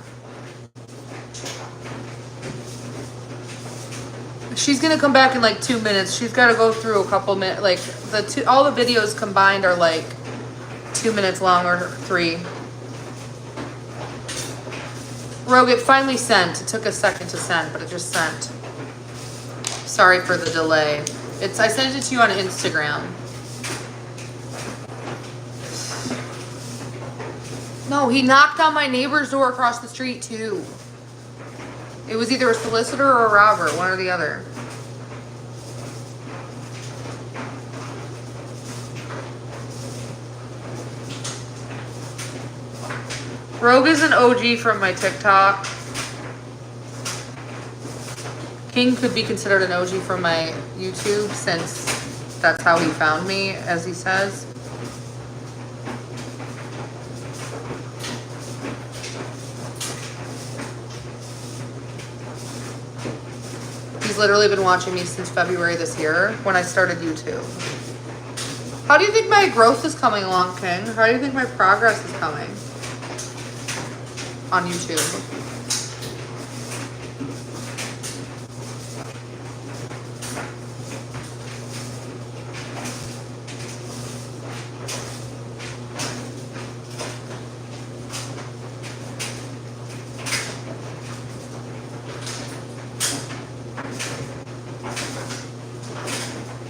She's going to come back in like 2 minutes. She's got to go through a couple minutes. Like, all the videos combined are like 2 minutes long or 3. Rogue, it finally sent. It took a second to send, but it just sent. Sorry for the delay. I sent it to you on Instagram. No, he knocked on my neighbor's door across the street too. It was either a solicitor or a robber, one or the other. Rogue is an OG from my TikTok. King could be considered an OG from my YouTube since that's how he found me, as he says. He's literally been watching me since February this year when I started YouTube. How do you think my growth is coming along, King? How do you think my progress is coming on YouTube?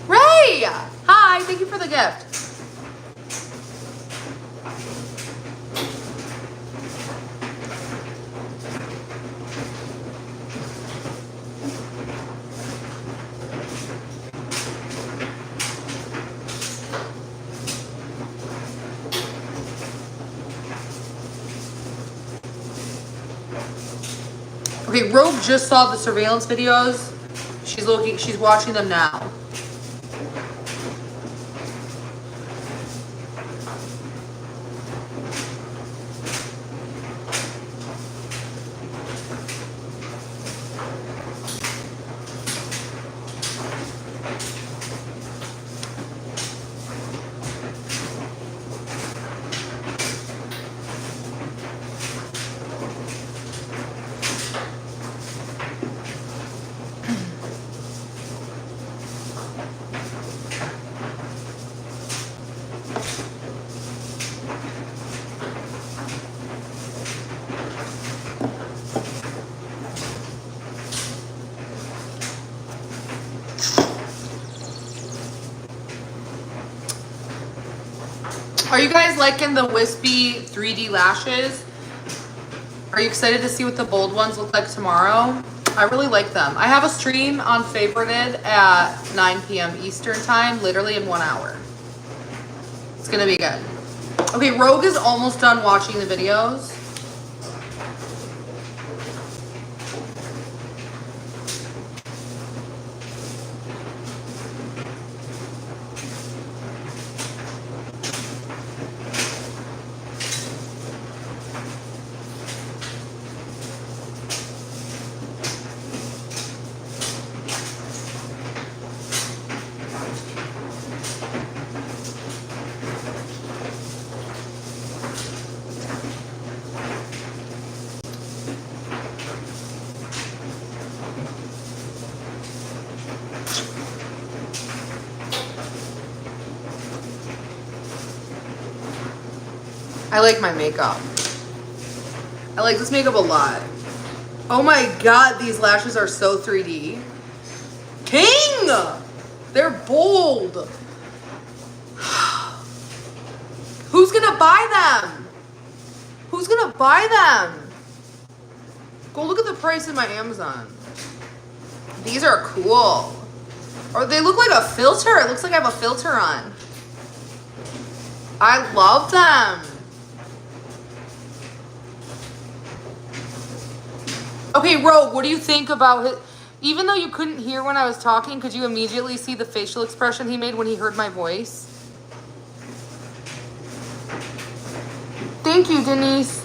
Ray! Hi, thank you for the gift. Okay, Rogue just saw the surveillance videos. She's watching them now. Are you guys liking the wispy 3D lashes? Are you excited to see what the bold ones look like tomorrow? I really like them. I have a stream on Favorited at 9 p.m. Eastern time, literally in 1 hour. It's gonna be good. Okay, Rogue is almost done watching the videos. I like my makeup. I like this makeup a lot. Oh my god, these lashes are so 3D. King! They're bold. Who's gonna buy them? Who's gonna buy them? Go look at the price in my Amazon. These are cool. Or they look like a filter. It looks like I have a filter on. I love them. Okay, Rogue, what do you think about it? Even though you couldn't hear when I was talking, could you immediately see the facial expression he made when he heard my voice? Thank you, Denise.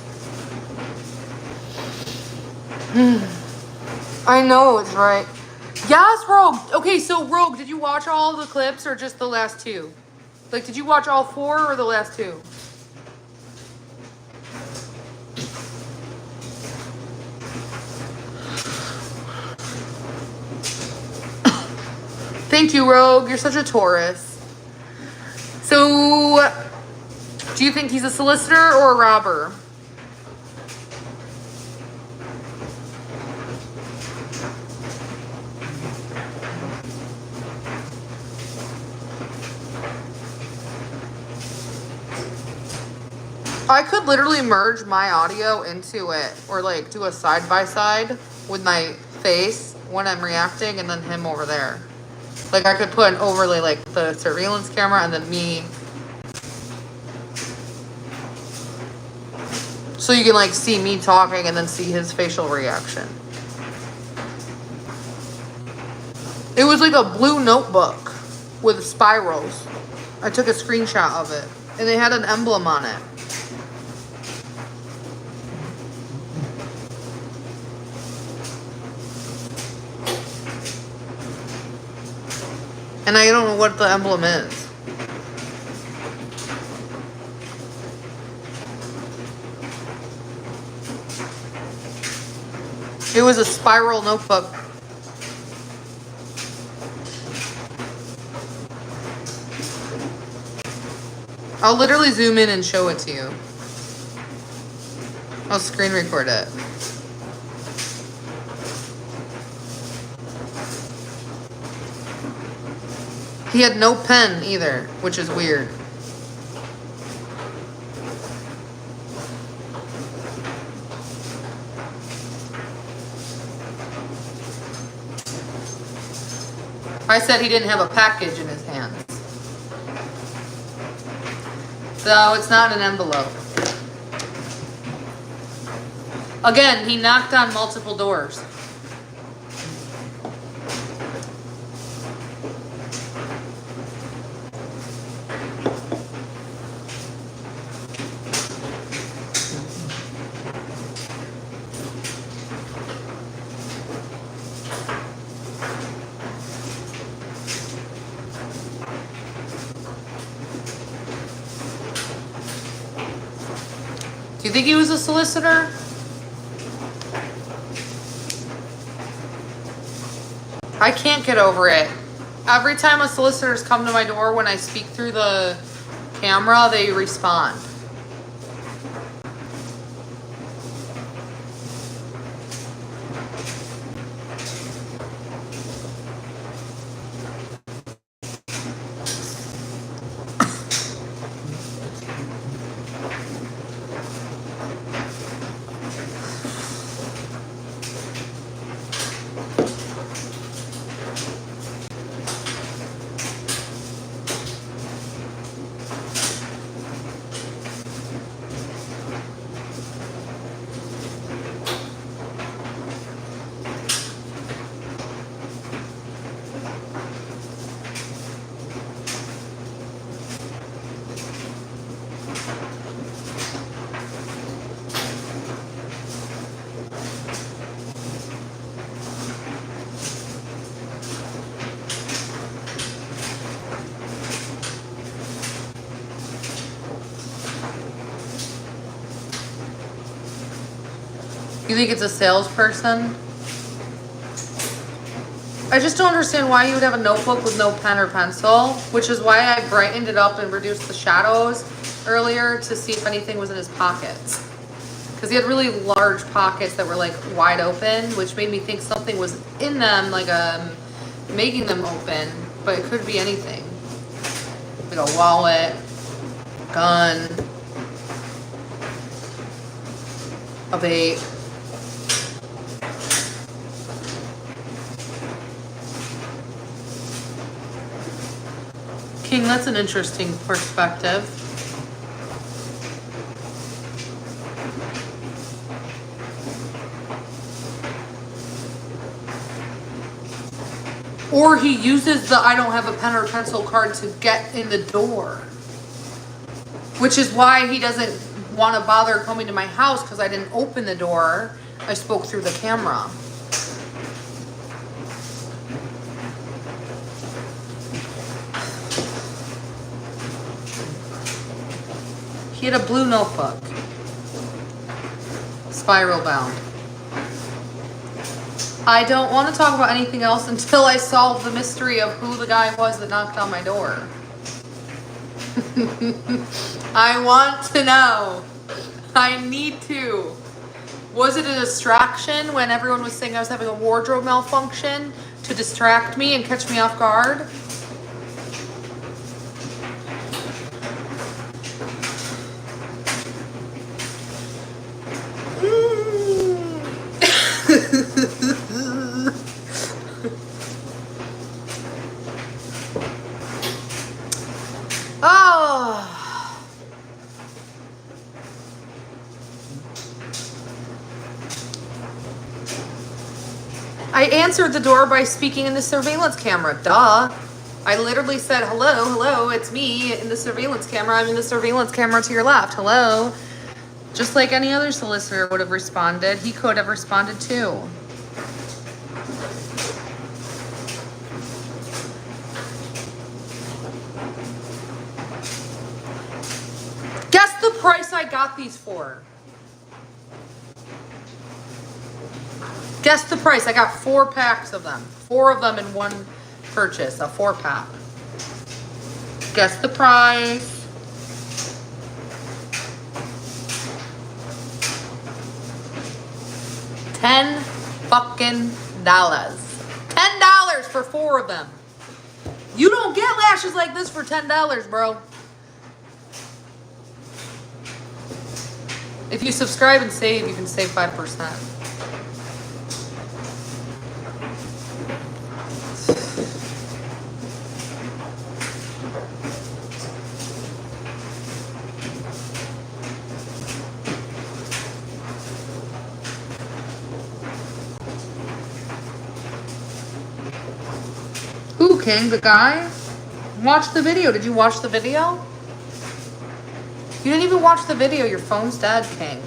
I know, it's right. Yes, Rogue. Okay, so Rogue, did you watch all the clips or just the last two? Like, did you watch all 4 or the last 2? Thank you, Rogue. You're such a Taurus. So, do you think he's a solicitor or a robber? I could literally merge my audio into it or like do a side by side with my face when I'm reacting, and then him over there. Like I could put an overlay, like the surveillance camera, and then me. So you can like see me talking and then see his facial reaction. It was like a blue notebook with spirals. I took a screenshot of it, and they had an emblem on it. And I don't know what the emblem is. It was a spiral notebook. I'll literally zoom in and show it to you. I'll screen record it. He had no pen either, which is weird. I said he didn't have a package in his hands. So it's not an envelope. Again, he knocked on multiple doors. Do you think he was a solicitor? I can't get over it. Every time a solicitor's come to my door, when I speak through the camera, they respond. You think it's a salesperson? I just don't understand why you would have a notebook with no pen or pencil, which is why I brightened it up and reduced the shadows earlier to see if anything was in his pockets. Because he had really large pockets that were like wide open, which made me think something was in them, like making them open, but it could be anything. Like a wallet, gun, a vape. King, that's an interesting perspective. Or he uses the I don't have a pen or pencil card to get in the door. Which is why he doesn't want to bother coming to my house, because I didn't open the door. I spoke through the camera. He had a blue notebook. Spiral bound. I don't want to talk about anything else until I solve the mystery of who the guy was that knocked on my door. I want to know. I need to. Was it a distraction when everyone was saying I was having a wardrobe malfunction to distract me and catch me off guard? answered the door by speaking in the surveillance camera. Duh. I literally said, hello, hello, it's me in the surveillance camera. I'm in the surveillance camera to your left. Hello. Just like any other solicitor would have responded. He could have responded too. Guess the price I got these for. Guess the price. I got 4 packs of them. 4 of them in one purchase. A 4-pack. Guess the price. $10 fucking $10 for 4 of them. You don't get lashes like this for $10, bro. If you subscribe and save, you can save 5%. Who, King? The guy? Watch the video. Did you watch the video? You didn't even watch the video. Your phone's dead, King.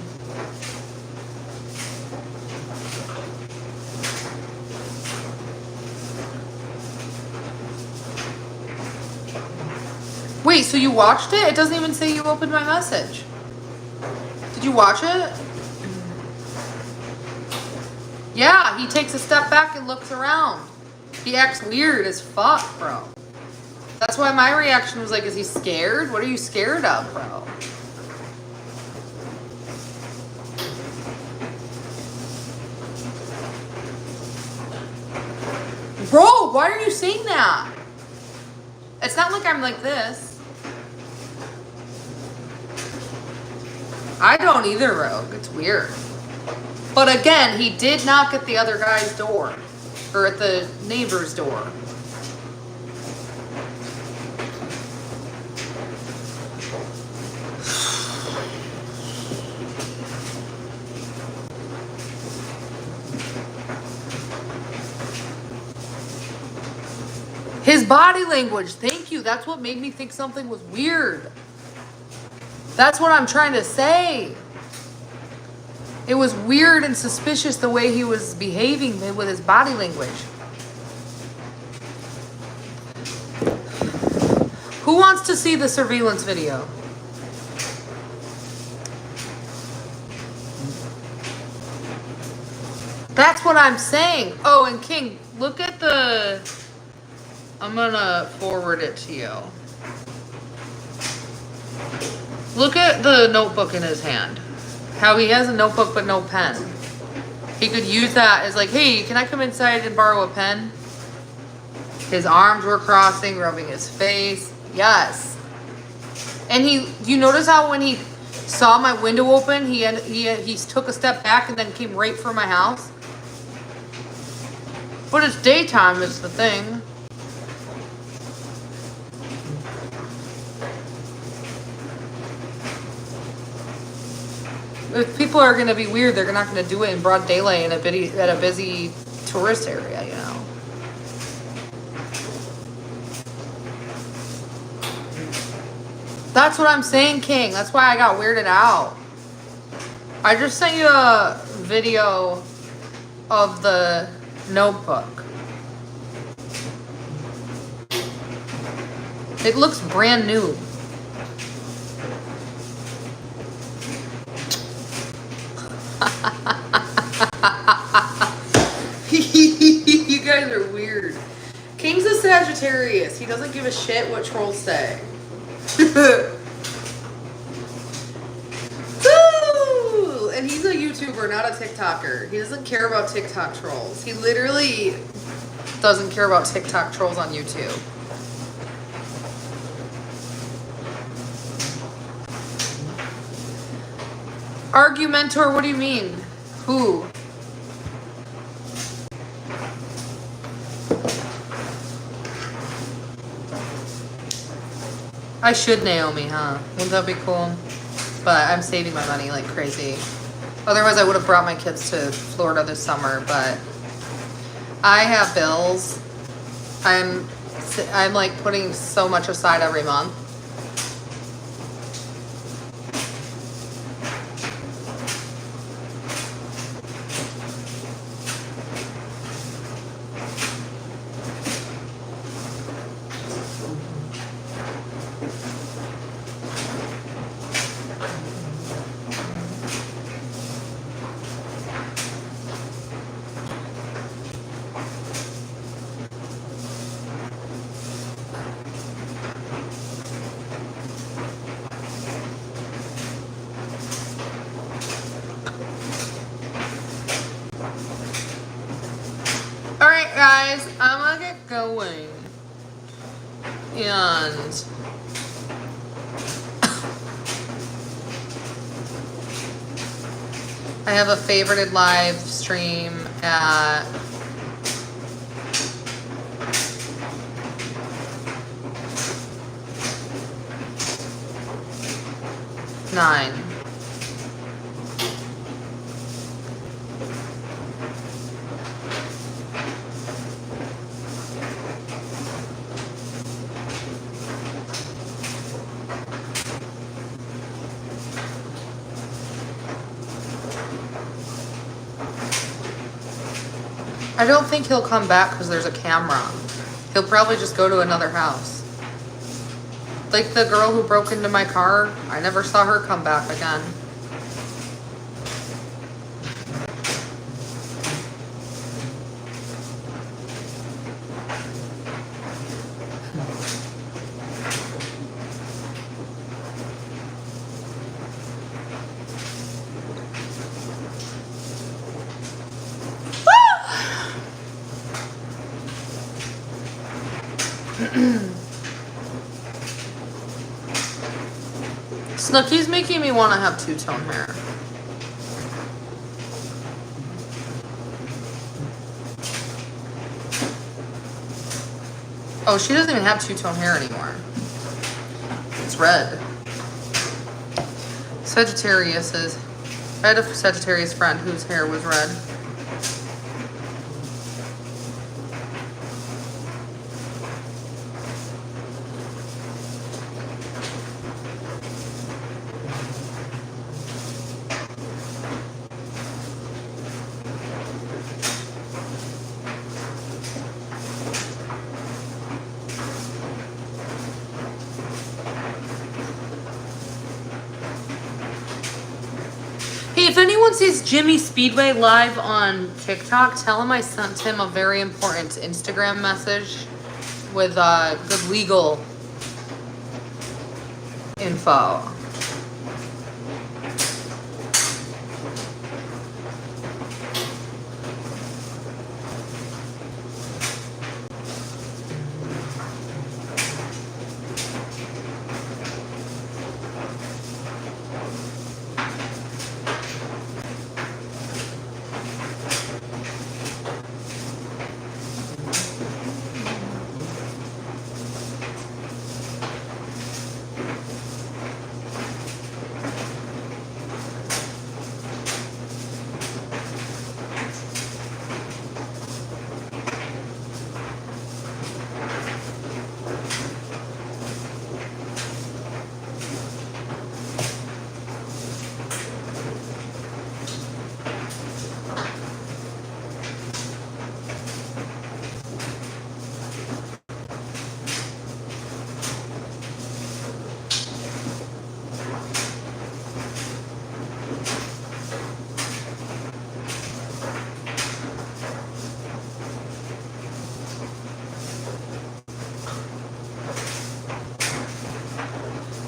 Wait, so you watched it? It doesn't even say you opened my message. Did you watch it? Yeah, he takes a step back and looks around. He acts weird as fuck, bro. That's why my reaction was like, is he scared? What are you scared of, bro? Bro, why are you saying that? It's not like I'm like this. I don't either, Rogue. It's weird. But again, he did knock at the other guy's door. Or at the neighbor's door. His body language, thank you. That's what made me think something was weird. That's what I'm trying to say. It was weird and suspicious the way he was behaving with his body language. Who wants to see the surveillance video? That's what I'm saying. Oh, and King, look at the... I'm gonna forward it to you. Look at the notebook in his hand. How he has a notebook but no pen. He could use that as like, hey, can I come inside and borrow a pen? His arms were crossing, rubbing his face. Yes. And you notice how when he saw my window open, he took a step back and then came right for my house? But it's daytime is the thing. If people are going to be weird, they're not going to do it in broad daylight at a busy tourist area, you know. That's what I'm saying, King. That's why I got weirded out. I just sent you a video of the notebook. It looks brand new. You guys are weird. King's a Sagittarius. He doesn't give a shit what trolls say. Woo! And he's a YouTuber, not a TikToker. He doesn't care about TikTok trolls. He literally doesn't care about TikTok trolls on YouTube. Argumentor, what do you mean? Who? I should Naomi, huh? Wouldn't that be cool? But I'm saving my money like crazy. Otherwise, I would have brought my kids to Florida this summer, but I have bills. I'm like putting so much aside every month. Alright guys, I'm gonna get going. And I have a favorited live stream at 9. I don't think he'll come back because there's a camera. He'll probably just go to another house. Like the girl who broke into my car, I never saw her come back again. Snooky's making me want to have two-tone hair. Oh, she doesn't even have two-tone hair anymore. It's red. Sagittarius is... I had a Sagittarius friend whose hair was red. Hey, if anyone sees Jimmy Speedway live on TikTok, tell him I sent him a very important Instagram message with good legal info.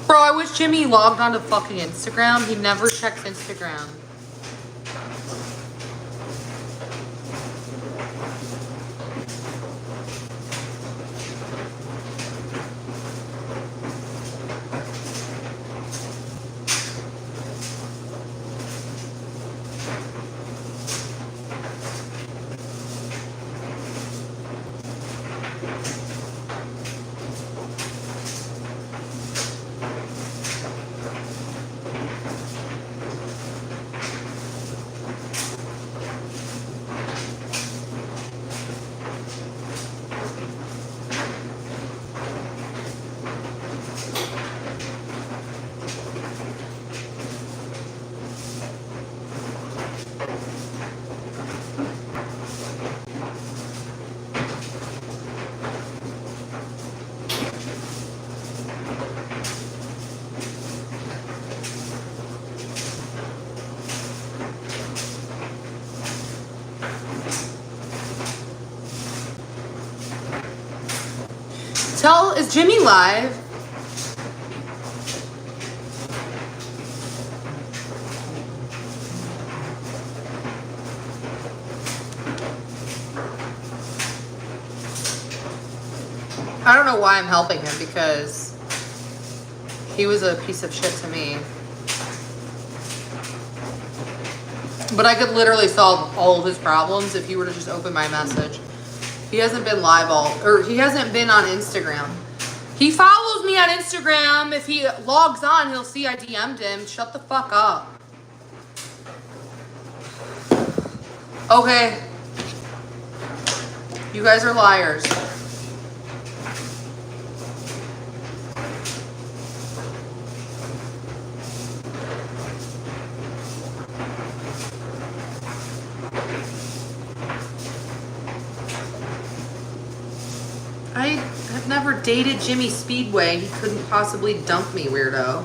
Bro, I wish Jimmy logged onto fucking Instagram. He never checks Instagram. Is Jimmy live? I don't know why I'm helping him because he was a piece of shit to me. But I could literally solve all of his problems if he were to just open my message. He hasn't been live he hasn't been on Instagram. He follows me on Instagram. If he logs on, he'll see I DM'd him. Shut the fuck up. Okay. You guys are liars. I have never dated Jimmy Speedway. He couldn't possibly dump me, weirdo.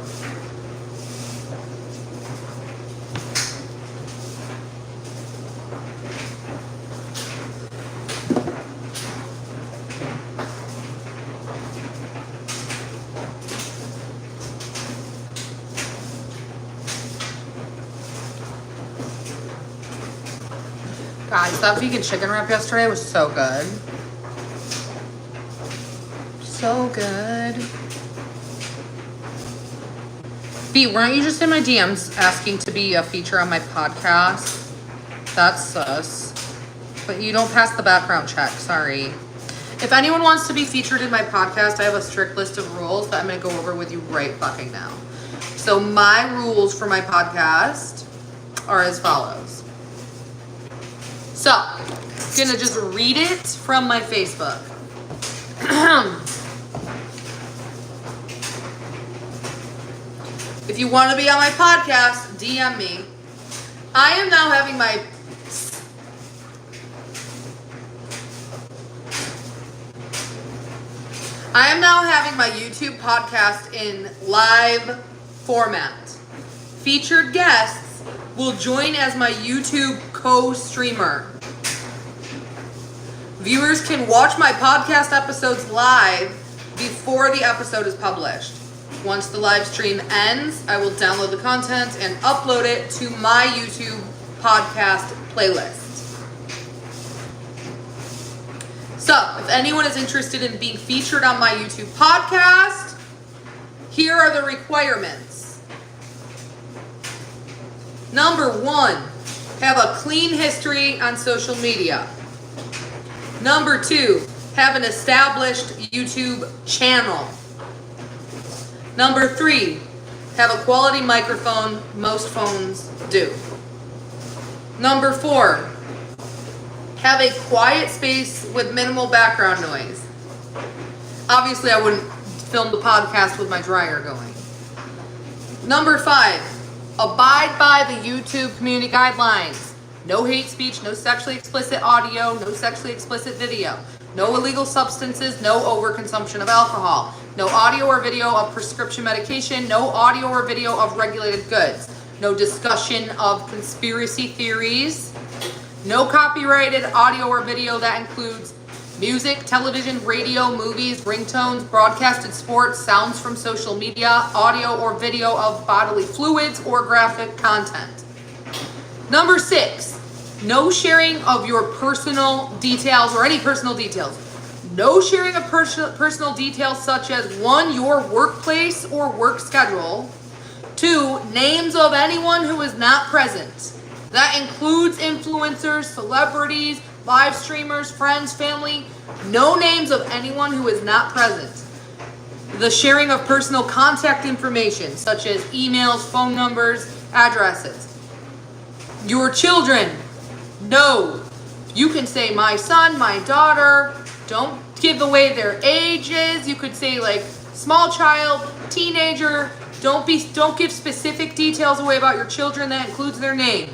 Guys, that vegan chicken wrap yesterday was so good. So good. B, weren't you just in my DMs asking to be a feature on my podcast? That's sus. But you don't pass the background check, sorry. If anyone wants to be featured in my podcast, I have a strict list of rules that I'm going to go over with you right fucking now. So my rules for my podcast are as follows. So, I'm going to just read it from my Facebook. If you want to be on my podcast, DM me. I am now having my YouTube podcast in live format. Featured guests will join as my YouTube co-streamer. Viewers can watch my podcast episodes live before the episode is published. Once the live stream ends, I will download the content and upload it to my YouTube podcast playlist. So, if anyone is interested in being featured on my YouTube podcast, here are the requirements. Number 1, have a clean history on social media. Number 2, have an established YouTube channel. Number 3, have a quality microphone. Most phones do. Number 4, have a quiet space with minimal background noise. Obviously, I wouldn't film the podcast with my dryer going. Number 5, abide by the YouTube community guidelines. No hate speech, no sexually explicit audio, no sexually explicit video. No illegal substances, no overconsumption of alcohol. No audio or video of prescription medication, no audio or video of regulated goods. No discussion of conspiracy theories. No copyrighted audio or video that includes music, television, radio, movies, ringtones, broadcasted sports, sounds from social media, audio or video of bodily fluids or graphic content. Number 6, no sharing of your personal details or any personal details. No sharing of personal details such as 1, your workplace or work schedule. 2, names of anyone who is not present. That includes influencers, celebrities, live streamers, friends, family. No names of anyone who is not present. The sharing of personal contact information such as emails, phone numbers, addresses. Your children. No. You can say my son, my daughter. Don't give away their ages. You could say like small child, teenager. Don't give specific details away about your children. That includes their name.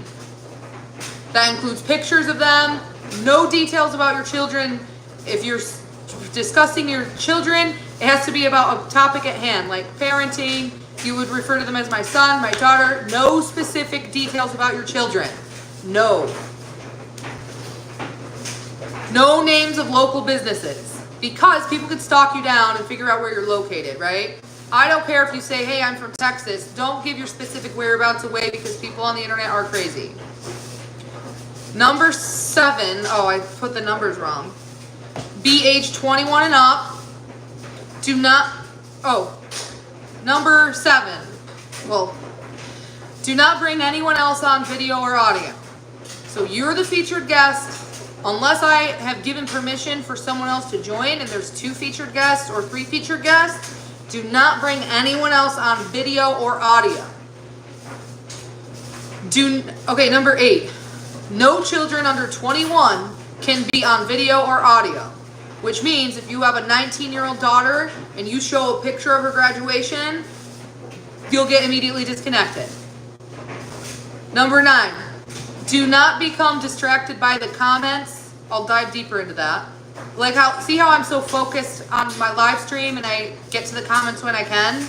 That includes pictures of them. No details about your children. If you're discussing your children, it has to be about a topic at hand, like parenting. You would refer to them as my son, my daughter. No specific details about your children. No. No names of local businesses. because people could stalk you down and figure out where you're located, right? I don't care if you say, hey, I'm from Texas. Don't give your specific whereabouts away because people on the internet are crazy. Number 7, oh, I put the numbers wrong. Be age 21 and up. Do not, number 7. Well, do not bring anyone else on video or audio. So you're the featured guest. Unless I have given permission for someone else to join and there's 2 featured guests or 3 featured guests, do not bring anyone else on video or audio. Number 8. No children under 21 can be on video or audio, which means if you have a 19-year-old daughter and you show a picture of her graduation, you'll get immediately disconnected. Number 9. Do not become distracted by the comments. I'll dive deeper into that. See how I'm so focused on my live stream and I get to the comments when I can?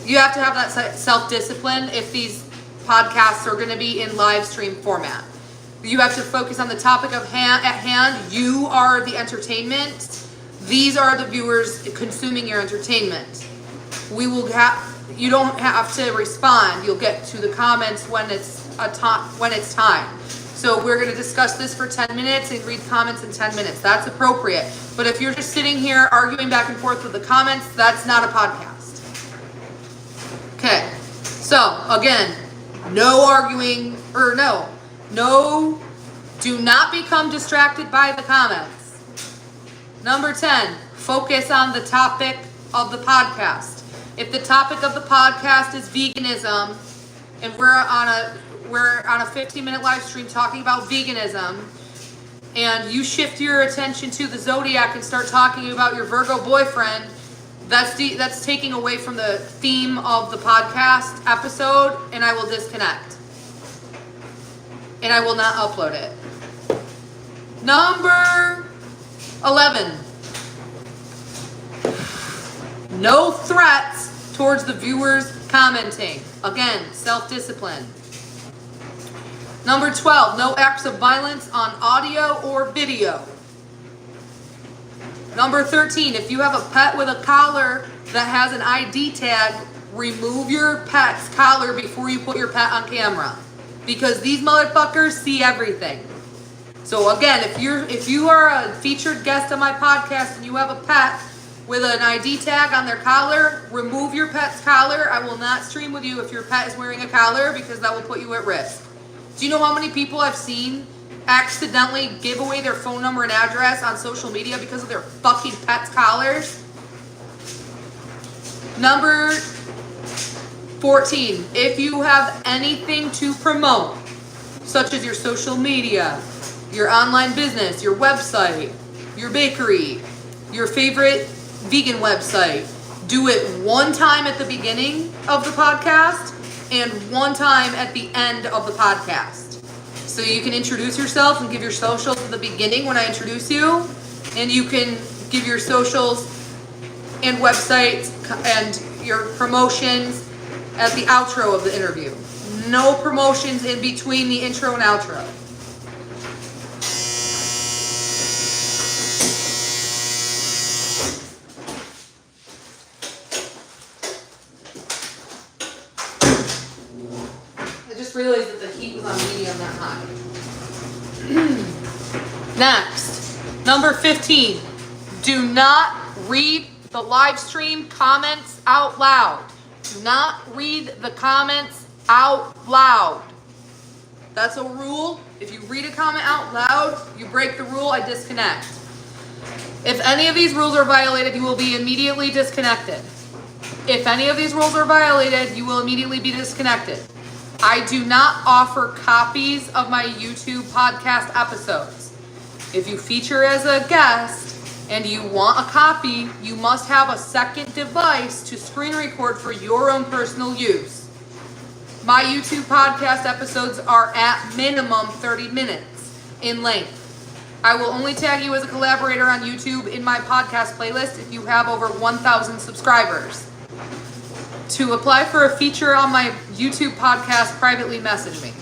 You have to have that self-discipline if these podcasts are going to be in live stream format. You have to focus on the topic at hand. You are the entertainment. These are the viewers consuming your entertainment. You don't have to respond. You'll get to the comments when it's time. So we're going to discuss this for 10 minutes and read comments in 10 minutes. That's appropriate. But if you're just sitting here arguing back and forth with the comments, that's not a podcast. Okay. So again, no arguing, do not become distracted by the comments. Number 10, focus on the topic of the podcast. If the topic of the podcast is veganism, and we're on a 15-minute live stream talking about veganism, and you shift your attention to the zodiac and start talking about your Virgo boyfriend, that's taking away from the theme of the podcast episode, and I will disconnect. And I will not upload it. Number 11. No threats towards the viewers commenting. Again, self-discipline. Number 12. No acts of violence on audio or video. Number 13. If you have a pet with a collar that has an ID tag, remove your pet's collar before you put your pet on camera. Because these motherfuckers see everything. So again, if you are a featured guest on my podcast and you have a pet with an ID tag on their collar, remove your pet's collar. I will not stream with you if your pet is wearing a collar because that will put you at risk. Do you know how many people I've seen accidentally give away their phone number and address on social media because of their fucking pet's collars? Number 14, if you have anything to promote, such as your social media, your online business, your website, your bakery, your favorite vegan website, do it one time at the beginning of the podcast and one time at the end of the podcast. So you can introduce yourself and give your socials at the beginning when I introduce you, and you can give your socials and websites and your promotions at the outro of the interview. No promotions in between the intro and outro. I just realized that the heat was on medium, not high. Next, number 15. Do not read the live stream comments out loud. Do not read the comments out loud. That's a rule. If you read a comment out loud, you break the rule, I disconnect. If any of these rules are violated, you will be immediately disconnected. If any of these rules are violated, you will immediately be disconnected. I do not offer copies of my YouTube podcast episodes. If you feature as a guest and you want a copy, you must have a second device to screen record for your own personal use. My YouTube podcast episodes are at minimum 30 minutes in length. I will only tag you as a collaborator on YouTube in my podcast playlist if you have over 1,000 subscribers. To apply for a feature on my YouTube podcast, privately message me.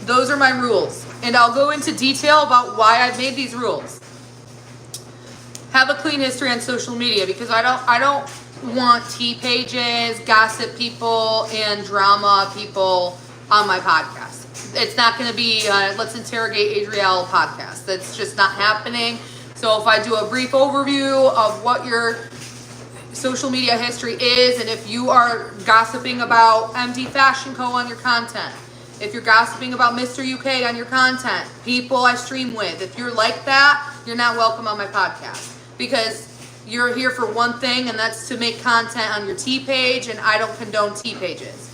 Those are my rules, and I'll go into detail about why I've made these rules. Have a clean history on social media, because I don't want tea pages, gossip people, and drama people on my podcast. It's not going to be let's interrogate Adrielle podcast. That's just not happening. So if I do a brief overview of what your social media history is, and if you are gossiping about MD Fashion Co. on your content, if you're gossiping about Mr. UK on your content, people I stream with, if you're like that, you're not welcome on my podcast, because you're here for one thing, and that's to make content on your tea page, and I don't condone tea pages.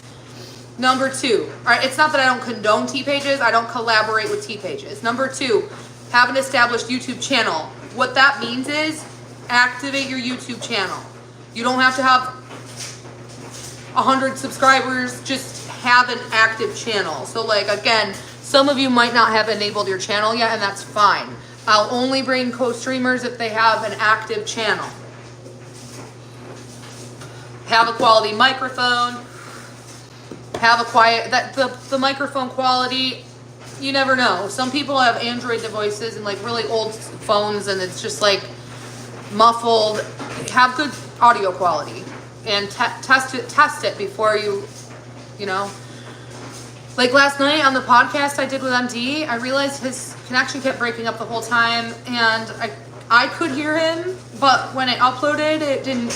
Number 2, all right, it's not that I don't condone tea pages, I don't collaborate with tea pages. Number 2, have an established YouTube channel. What that means is activate your YouTube channel. You don't have to have 100 subscribers, just have an active channel. So like, again, some of you might not have enabled your channel yet, and that's fine. I'll only bring co-streamers if they have an active channel. Have a quality microphone. Have a quiet, the microphone quality, you never know. Some people have Android devices and like really old phones, and it's just like muffled. Have good audio quality, and test it before you know. Like last night on the podcast I did with MD, I realized his connection kept breaking up the whole time, and I could hear him, but when it uploaded, it didn't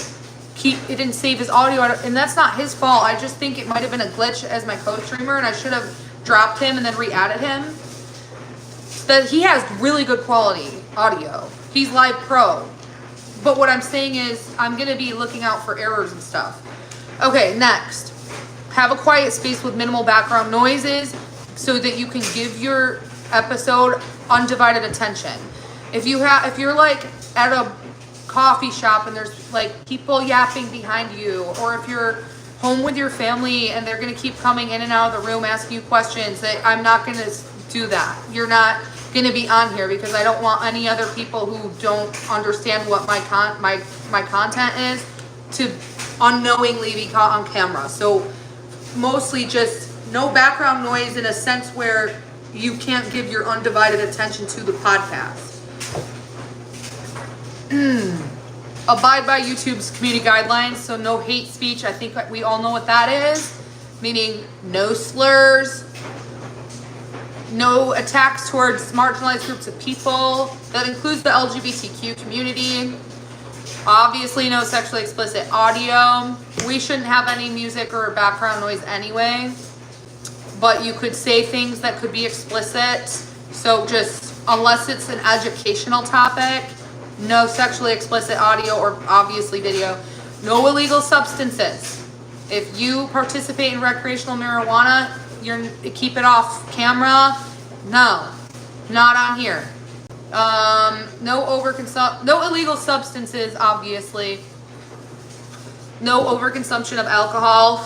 save his audio, and that's not his fault. I just think it might have been a glitch as my co-streamer, and I should have dropped him and then re-added him. That he has really good quality audio. He's Live Pro. But what I'm saying is I'm going to be looking out for errors and stuff. Okay, next. Have a quiet space with minimal background noises so that you can give your episode undivided attention. If you're like at a coffee shop and there's like people yapping behind you, or if you're home with your family and they're going to keep coming in and out of the room asking you questions, that I'm not going to do that. You're not going to be on here, because I don't want any other people who don't understand what my content is to unknowingly be caught on camera. So mostly just no background noise, in a sense where you can't give your undivided attention to the podcast. Abide by YouTube's community guidelines, so no hate speech. I think we all know what that is, meaning no slurs, no attacks towards marginalized groups of people. That includes the LGBTQ community. Obviously, no sexually explicit audio. We shouldn't have any music or background noise anyway, but you could say things that could be explicit. So just, unless it's an educational topic, no sexually explicit audio or obviously video. No illegal substances. If you participate in recreational marijuana, keep it off camera. No, not on here. No illegal substances, obviously. No overconsumption of alcohol.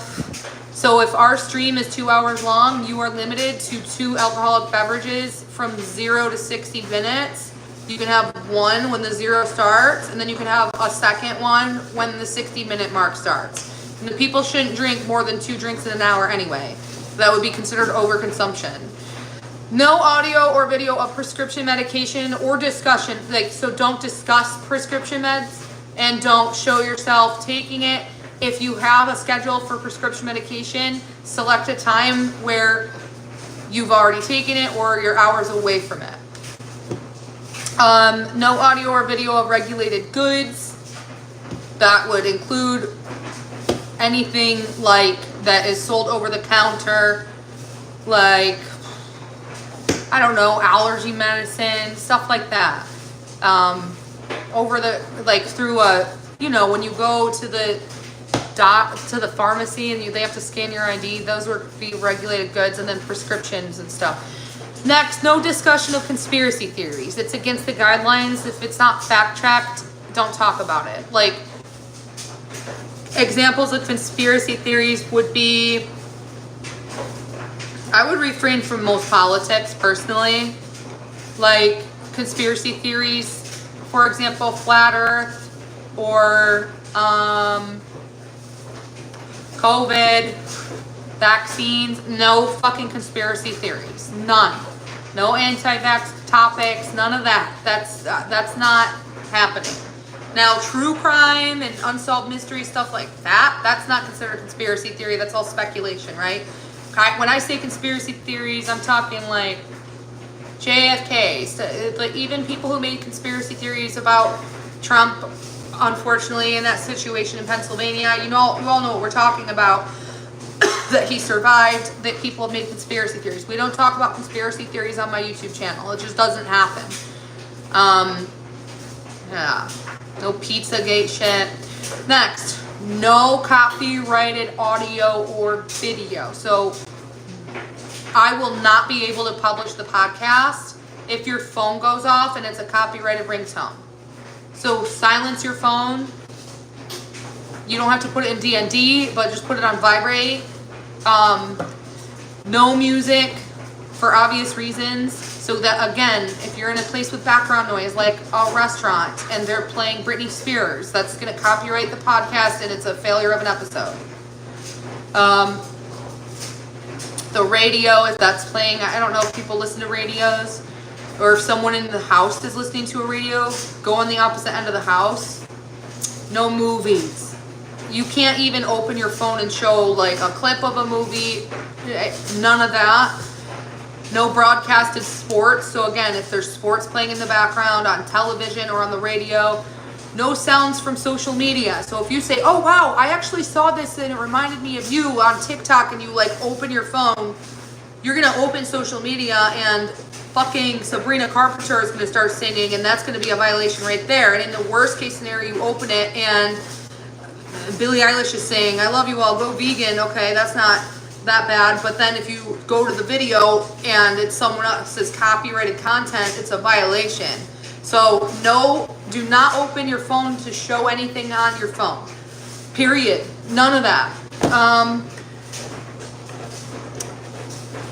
So if our stream is 2 hours long, you are limited to 2 alcoholic beverages from 0 to 60 minutes. You can have one when the 0 starts, and then you can have a second one when the 60-minute mark starts. And the people shouldn't drink more than 2 drinks in an hour anyway. That would be considered overconsumption. No audio or video of prescription medication or discussion. So don't discuss prescription meds, and don't show yourself taking it. If you have a schedule for prescription medication, select a time where you've already taken it or you're hours away from it. No audio or video of regulated goods. That would include anything like that is sold over the counter, like, I don't know, allergy medicine, stuff like that. Through when you go to the pharmacy and they have to scan your ID, those would be regulated goods, and then prescriptions and stuff. Next, no discussion of conspiracy theories. It's against the guidelines. If it's not fact-checked, don't talk about it. Like, examples of conspiracy theories would be, I would refrain from most politics personally. Like, conspiracy theories, for example, flat earth, or COVID, vaccines. No fucking conspiracy theories. None. No anti-vax topics. None of that. That's not happening. Now, true crime and unsolved mystery, stuff like that, that's not considered conspiracy theory. That's all speculation, right? When I say conspiracy theories, I'm talking like JFK, like even people who made conspiracy theories about Trump, unfortunately, in that situation in Pennsylvania. You all know what we're talking about. That he survived, that people have made conspiracy theories. We don't talk about conspiracy theories on my YouTube channel. It just doesn't happen. Yeah. No Pizzagate shit. Next, no copyrighted audio or video. So I will not be able to publish the podcast if your phone goes off and it's a copyrighted ringtone. So silence your phone. You don't have to put it in DND, but just put it on vibrate. No music for obvious reasons. So that, again, if you're in a place with background noise, like a restaurant, and they're playing Britney Spears, that's going to copyright the podcast and it's a failure of an episode. The radio, if that's playing, I don't know if people listen to radios, or if someone in the house is listening to a radio, go on the opposite end of the house. No movies. You can't even open your phone and show like a clip of a movie. None of that. No broadcasted sports. So again, if there's sports playing in the background on television or on the radio, no sounds from social media. So if you say, oh wow, I actually saw this and it reminded me of you on TikTok, and you like open your phone, you're going to open social media and fucking Sabrina Carpenter is going to start singing, and that's going to be a violation right there. And in the worst case scenario, you open it and Billie Eilish is saying, I love you all, go vegan. Okay, that's not that bad. But then if you go to the video and it's someone else's copyrighted content, it's a violation. So no, do not open your phone to show anything on your phone. Period. None of that.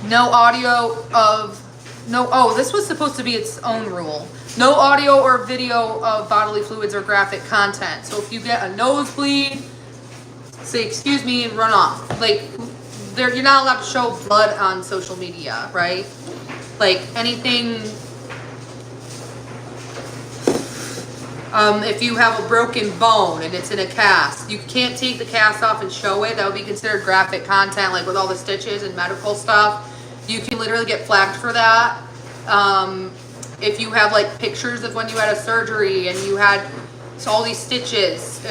No audio of, no, oh, this was supposed to be its own rule. No audio or video of bodily fluids or graphic content. So if you get a nosebleed, say excuse me and run off. Like, you're not allowed to show blood on social media, right? Like anything. If you have a broken bone and it's in a cast, you can't take the cast off and show it. That would be considered graphic content, like with all the stitches and medical stuff. You can literally get flagged for that. If you have like pictures of when you had a surgery and you had all these stitches,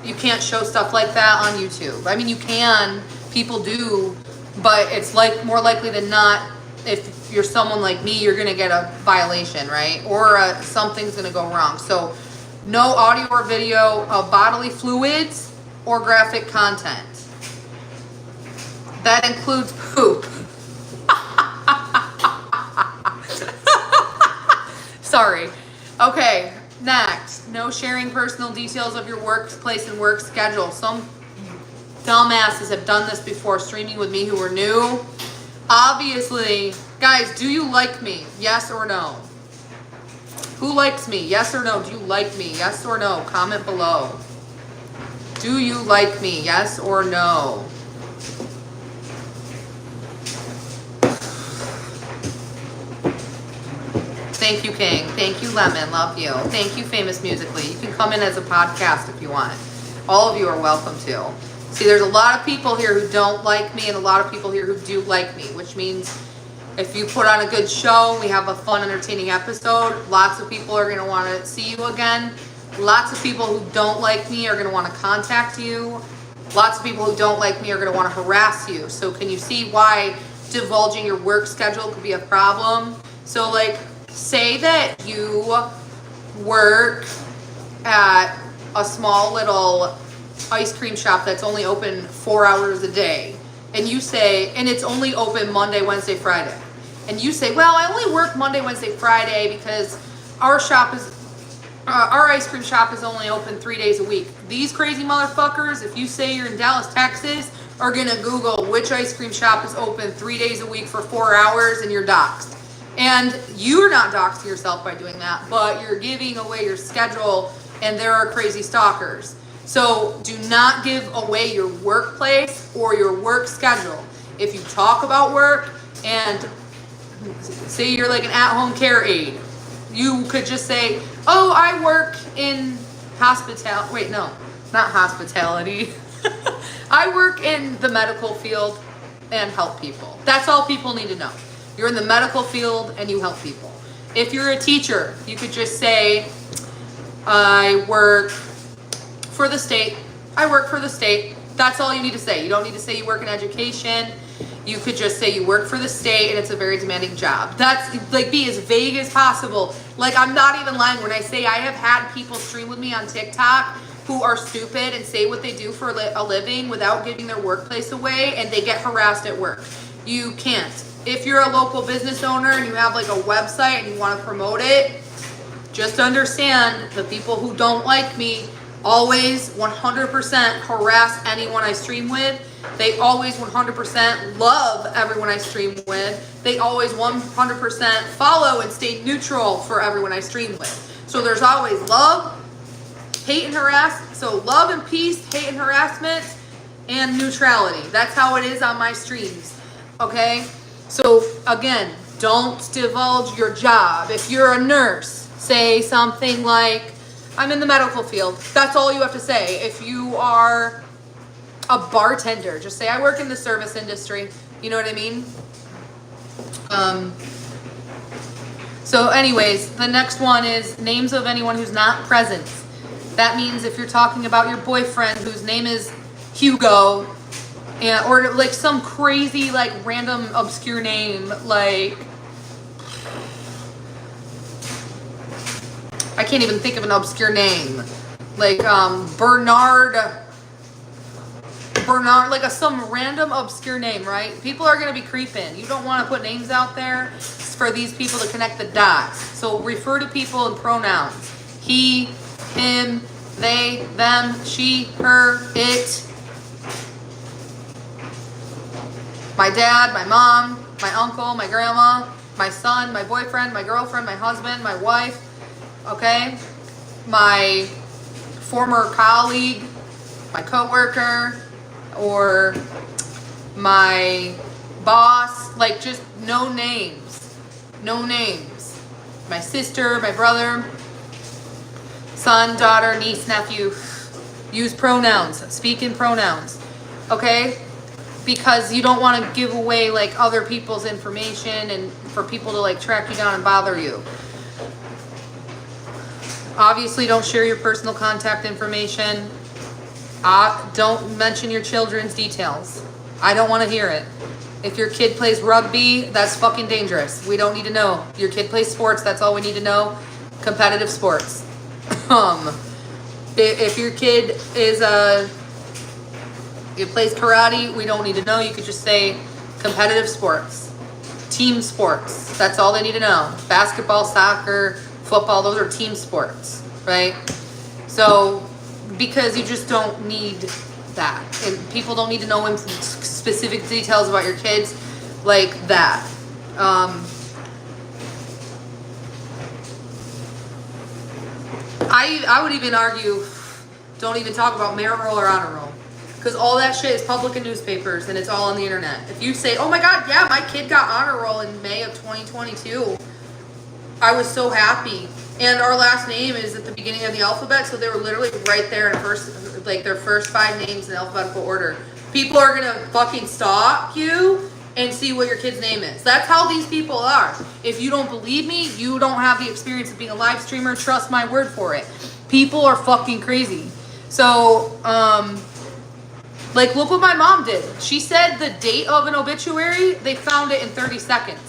you can't show stuff like that on YouTube. I mean, you can, people do, but it's like more likely than not, if you're someone like me, you're gonna get a violation, right? Or something's gonna go wrong. So no audio or video of bodily fluids or graphic content. That includes poop. Sorry. Okay, next. No sharing personal details of your workplace and work schedule. Some dumbasses have done this before, streaming with me, who are new. Obviously, guys, do you like me? Yes or no? Who likes me? Yes or no? Do you like me? Yes or no? Comment below. Do you like me? Yes or no? Thank you, King. Thank you, Lemon. Love you. Thank you, Famous Musically. You can come in as a podcast if you want. All of you are welcome to. See, there's a lot of people here who don't like me and a lot of people here who do like me, which means if you put on a good show, we have a fun, entertaining episode, lots of people are going to want to see you again. Lots of people who don't like me are going to want to contact you. Lots of people who don't like me are going to want to harass you. So can you see why divulging your work schedule could be a problem? So like, say that you work at a small little ice cream shop that's only open 4 hours a day, and you say, and it's only open Monday, Wednesday, Friday, and you say, well, I only work Monday, Wednesday, Friday because our ice cream shop is only open 3 days a week. These crazy motherfuckers, if you say you're in Dallas, Texas, are gonna Google which ice cream shop is open 3 days a week for 4 hours, and you're doxxed. And you're not doxing yourself by doing that, but you're giving away your schedule, and there are crazy stalkers. So do not give away your workplace or your work schedule. If you talk about work and say you're like an at-home care aide, you could just say, Oh, I work in hospitality. Wait, no, not hospitality. I work in the medical field and help people. That's all people need to know. You're in the medical field and you help people. If you're a teacher, you could just say, I work for the state. I work for the state. That's all you need to say. You don't need to say you work in education. You could just say you work for the state and it's a very demanding job. That's like, be as vague as possible. Like, I'm not even lying when I say I have had people stream with me on TikTok who are stupid and say what they do for a living without giving their workplace away, and they get harassed at work. You can't. If you're a local business owner and you have like a website and you want to promote it, just understand the people who don't like me always 100% harass anyone I stream with. They always 100% love everyone I stream with. They always 100% follow and stay neutral for everyone I stream with. So there's always love, hate and harass. So love and peace, hate and harassment, and neutrality. That's how it is on my streams. Okay? So again, don't divulge your job. If you're a nurse, say something like, I'm in the medical field. That's all you have to say. If you are a bartender, just say I work in the service industry. You know what I mean? So anyways, the next one is names of anyone who's not present. That means if you're talking about your boyfriend whose name is Hugo, and, or like some crazy, like random obscure name, like, I can't even think of an obscure name. Like Bernard, like some random obscure name, right? People are gonna be creeping. You don't want to put names out there for these people to connect the dots. So refer to people in pronouns. He, him, they, them, she, her, it. My dad, my mom, my uncle, my grandma, my son, my boyfriend, my girlfriend, my husband, my wife. Okay, my former colleague, my coworker, or my boss, like just no names, no names. My sister, my brother, son, daughter, niece, nephew. Use pronouns, speak in pronouns, okay? Because you don't want to give away like other people's information and for people to like track you down and bother you. Obviously, don't share your personal contact information. Don't mention your children's details. I don't want to hear it. If your kid plays rugby, that's fucking dangerous. We don't need to know. Your kid plays sports, that's all we need to know. Competitive sports. If your kid is it plays karate, we don't need to know. You could just say competitive sports. Team sports. That's all they need to know. Basketball, soccer, football, those are team sports, right? So, because you just don't need that. And people don't need to know specific details about your kids like that. I would even argue, don't even talk about merit roll or honor roll. Because all that shit is public in newspapers and it's all on the internet. If you say, oh my God, yeah, my kid got honor roll in May of 2022. I was so happy. And our last name is at the beginning of the alphabet, so they were literally right there in first, like their first 5 names in alphabetical order. People are gonna fucking stalk you and see what your kid's name is. That's how these people are. If you don't believe me, you don't have the experience of being a live streamer. Trust my word for it. People are fucking crazy. So, like, look what my mom did. She said the date of an obituary, they found it in 30 seconds.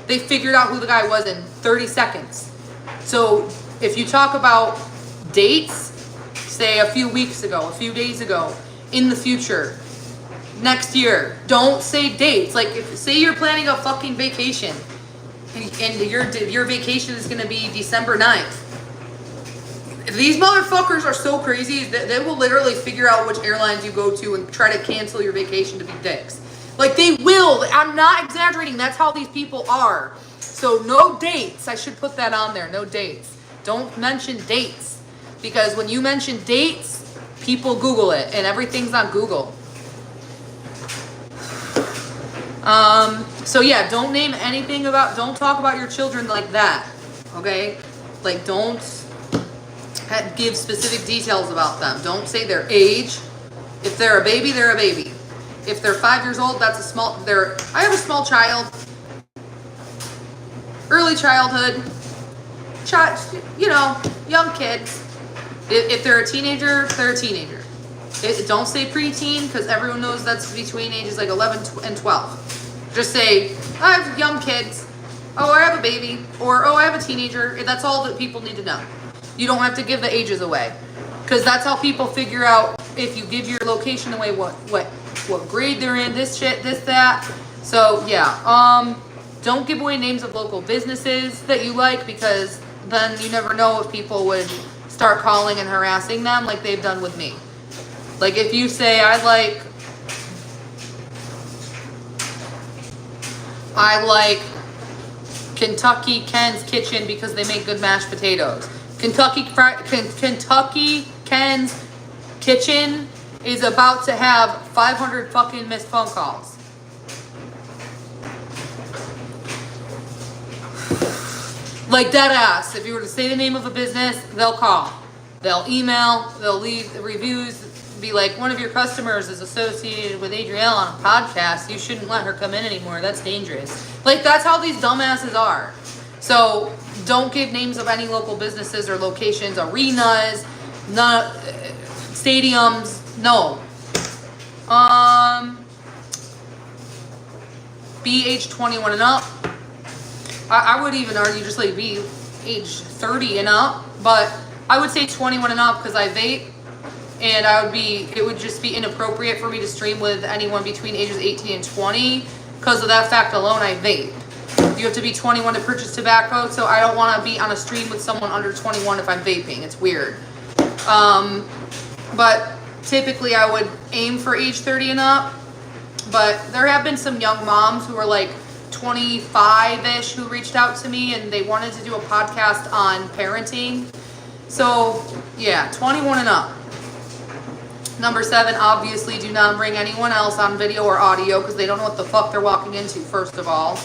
They figured out who the guy was in 30 seconds. So if you talk about dates, say a few weeks ago, a few days ago, in the future, next year, don't say dates. Like, say you're planning a fucking vacation and your vacation is going to be December 9th. These motherfuckers are so crazy that they will literally figure out which airlines you go to and try to cancel your vacation to be dicks. Like, they will. I'm not exaggerating. That's how these people are. So no dates. I should put that on there. No dates. Don't mention dates. Because when you mention dates, people Google it. And everything's on Google. So yeah, don't name anything about, don't talk about your children like that. Okay? Like, don't give specific details about them. Don't say their age. If they're a baby, they're a baby. If they're 5 years old, that's a small, I have a small child, early childhood, young kids. If they're a teenager, they're a teenager. Don't say preteen, because everyone knows that's between ages like 11 and 12. Just say, I have young kids. Oh, I have a baby. Or, oh, I have a teenager. That's all that people need to know. You don't have to give the ages away. Because that's how people figure out if you give your location away, what grade they're in, this shit, this, that. So, yeah. Don't give away names of local businesses that you like, because then you never know if people would start calling and harassing them like they've done with me. Like if you say, I like Kentucky Ken's Kitchen because they make good mashed potatoes. Kentucky Ken's Kitchen is about to have 500 fucking missed phone calls. Like dead ass. If you were to say the name of a business, they'll call. They'll email, they'll leave reviews, be like, one of your customers is associated with Adrielle on a podcast. You shouldn't let her come in anymore. That's dangerous. Like, that's how these dumbasses are. So don't give names of any local businesses or locations, arenas, stadiums. No. Be age 21 and up. I would even argue just like be age 30 and up, but I would say 21 and up because I vape, and it would just be inappropriate for me to stream with anyone between ages 18 and 20 because of that fact alone. I vape. You have to be 21 to purchase tobacco, so I don't want to be on a stream with someone under 21 if I'm vaping. It's weird. But typically I would aim for age 30 and up, but there have been some young moms who are like 25-ish who reached out to me and they wanted to do a podcast on parenting. So yeah, 21 and up. Number 7, obviously do not bring anyone else on video or audio because they don't know what the fuck they're walking into, first of all.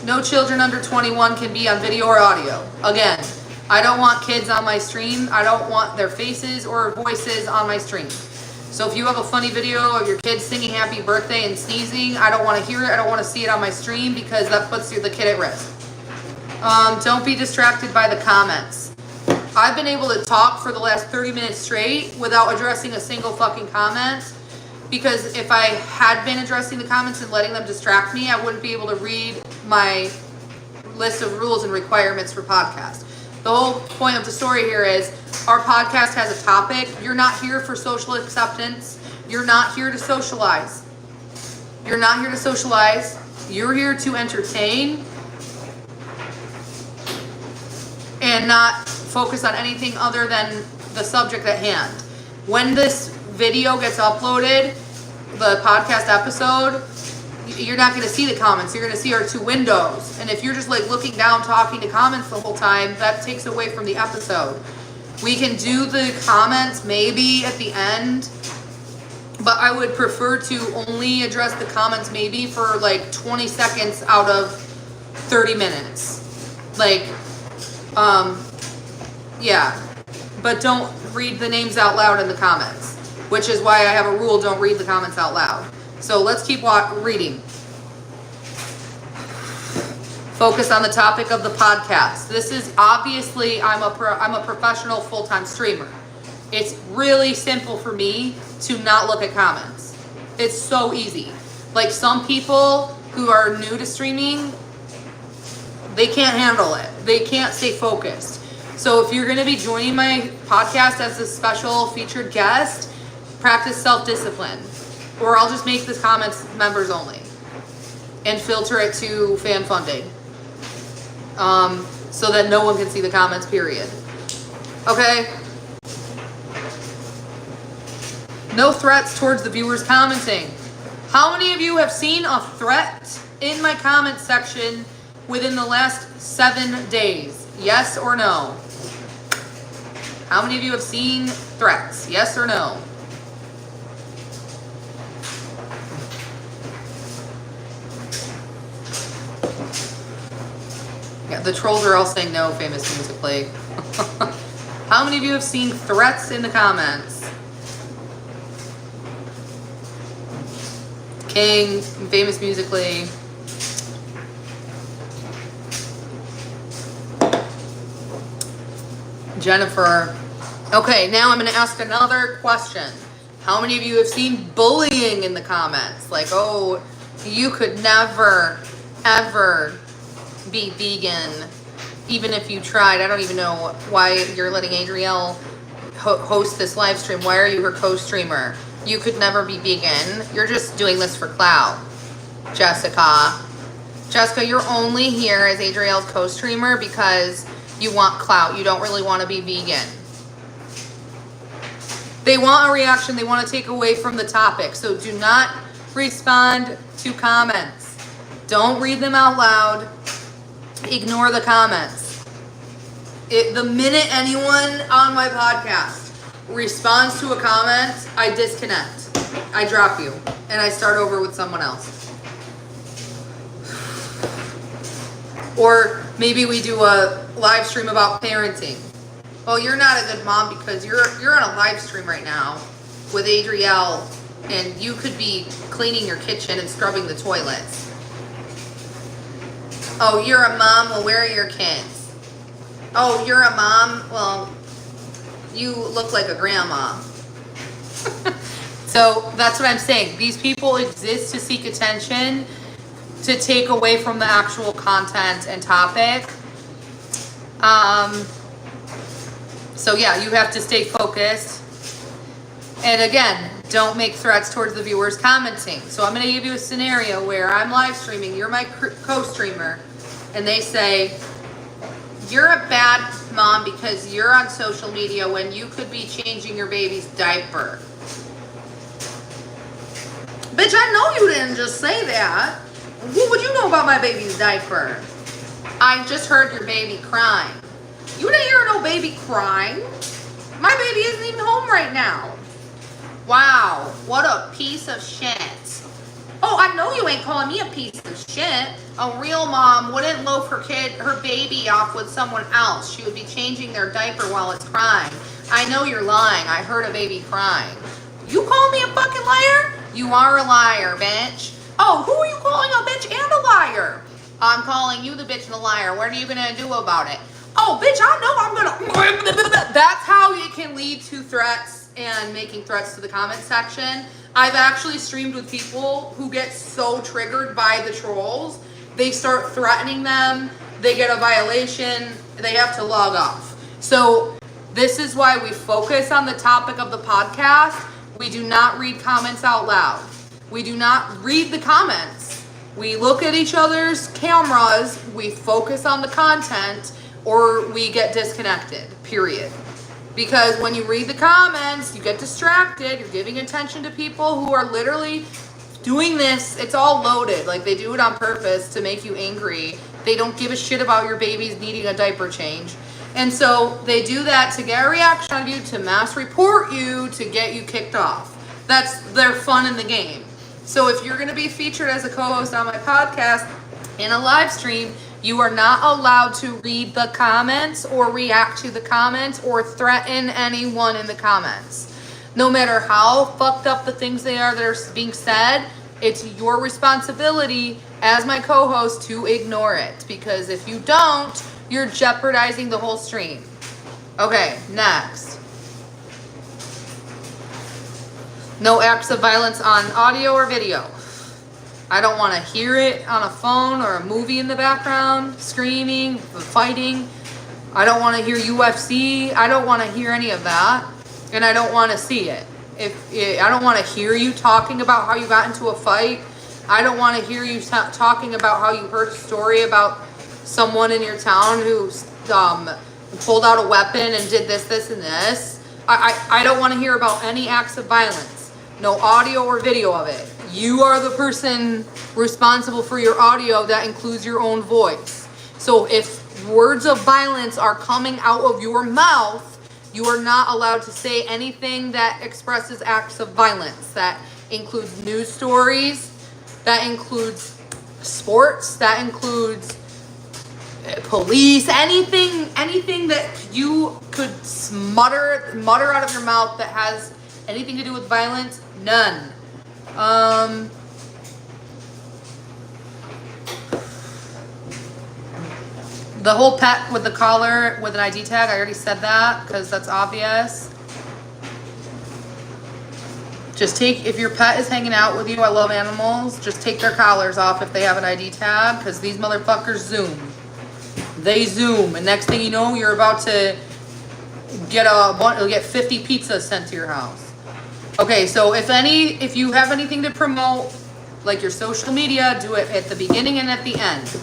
No children under 21 can be on video or audio. Again, I don't want kids on my stream. I don't want their faces or voices on my stream. So if you have a funny video of your kids singing happy birthday and sneezing, I don't want to hear it. I don't want to see it on my stream because that puts the kid at risk. Don't be distracted by the comments. I've been able to talk for the last 30 minutes straight without addressing a single fucking comment, because if I had been addressing the comments and letting them distract me, I wouldn't be able to read my list of rules and requirements for podcast. The whole point of the story here is our podcast has a topic. You're not here for social acceptance. You're not here to socialize. You're not here to socialize. You're here to entertain and not focus on anything other than the subject at hand. When this video gets uploaded, the podcast episode, you're not going to see the comments. You're going to see our 2 windows. And if you're just like looking down, talking to comments the whole time, that takes away from the episode. We can do the comments maybe at the end, but I would prefer to only address the comments maybe for like 20 seconds out of 30 minutes. Like, yeah. But don't read the names out loud in the comments, which is why I have a rule, don't read the comments out loud. So let's keep reading. Focus on the topic of the podcast. This is obviously, I'm a professional full-time streamer. It's really simple for me to not look at comments. It's so easy. Like some people who are new to streaming, they can't handle it. They can't stay focused. So if you're going to be joining my podcast as a special featured guest, practice self-discipline. Or I'll just make the comments members only and filter it to fan funding. So that no one can see the comments, period. Okay? No threats towards the viewers commenting. How many of you have seen a threat in my comment section within the last 7 days? Yes or no? How many of you have seen threats? Yes or no? Yeah, the trolls are all saying no, famous musically. How many of you have seen threats in the comments? King, famous musically. Jennifer. Okay, now I'm going to ask another question. How many of you have seen bullying in the comments? Like, oh, you could never, ever be vegan, even if you tried. I don't even know why you're letting Adrielle host this live stream. Why are you her co-streamer? You could never be vegan. You're just doing this for clout, Jessica. Jessica, you're only here as Adrielle's co-streamer because you want clout. You don't really want to be vegan. They want a reaction. They want to take away from the topic. So do not respond to comments. Don't read them out loud. Ignore the comments. The minute anyone on my podcast responds to a comment, I disconnect. I drop you. And I start over with someone else. Or maybe we do a live stream about parenting. Well, you're not a good mom because you're on a live stream right now with Adrielle, and you could be cleaning your kitchen and scrubbing the toilets. Oh, you're a mom? Well, where are your kids? Oh, you're a mom? Well, you look like a grandma. So that's what I'm saying. These people exist to seek attention, to take away from the actual content and topic. So yeah, you have to stay focused. And again, don't make threats towards the viewers commenting. So I'm going to give you a scenario where I'm live streaming, you're my co-streamer, and they say, you're a bad mom because you're on social media when you could be changing your baby's diaper. Bitch, I know you didn't just say that. What would you know about my baby's diaper? I just heard your baby crying. You didn't hear no baby crying. My baby isn't even home right now. Wow, what a piece of shit. Oh, I know you ain't calling me a piece of shit. A real mom wouldn't loaf her baby off with someone else. She would be changing their diaper while it's crying. I know you're lying. I heard a baby crying. You call me a fucking liar? You are a liar, bitch. Oh, who are you calling a bitch and a liar? I'm calling you the bitch and the liar. What are you gonna do about it? Oh, bitch, I know I'm gonna... That's how it can lead to threats and making threats to the comment section. I've actually streamed with people who get so triggered by the trolls, they start threatening them, they get a violation, they have to log off. So this is why we focus on the topic of the podcast. We do not read comments out loud. We do not read the comments. We look at each other's cameras, we focus on the content, or we get disconnected, period. Because when you read the comments, you get distracted, you're giving attention to people who are literally doing this. It's all loaded, like they do it on purpose to make you angry. They don't give a shit about your babies needing a diaper change. And so they do that to get a reaction out of you, to mass report you, to get you kicked off. That's their fun in the game. So if you're gonna be featured as a co-host on my podcast in a live stream, you are not allowed to read the comments or react to the comments or threaten anyone in the comments. No matter how fucked up the things they are that are being said, it's your responsibility as my co-host to ignore it. Because if you don't, you're jeopardizing the whole stream. Okay, next. No acts of violence on audio or video. I don't want to hear it on a phone or a movie in the background, screaming, fighting. I don't want to hear UFC. I don't want to hear any of that. And I don't want to see it. I don't want to hear you talking about how you got into a fight. I don't want to hear you talking about how you heard a story about someone in your town who pulled out a weapon and did this, this, and this. I don't want to hear about any acts of violence. No audio or video of it. You are the person responsible for your audio that includes your own voice. So if words of violence are coming out of your mouth, you are not allowed to say anything that expresses acts of violence. That includes news stories, that includes sports, that includes police, anything that you could mutter out of your mouth that has anything to do with violence, none. The whole pet with the collar with an ID tag, I already said that because that's obvious. Just take, if your pet is hanging out with you, I love animals, just take their collars off if they have an ID tag, because these motherfuckers zoom. They zoom, and next thing you know, you're about to get 50 pizzas sent to your house. Okay, so if you have anything to promote, like your social media, do it at the beginning and at the end.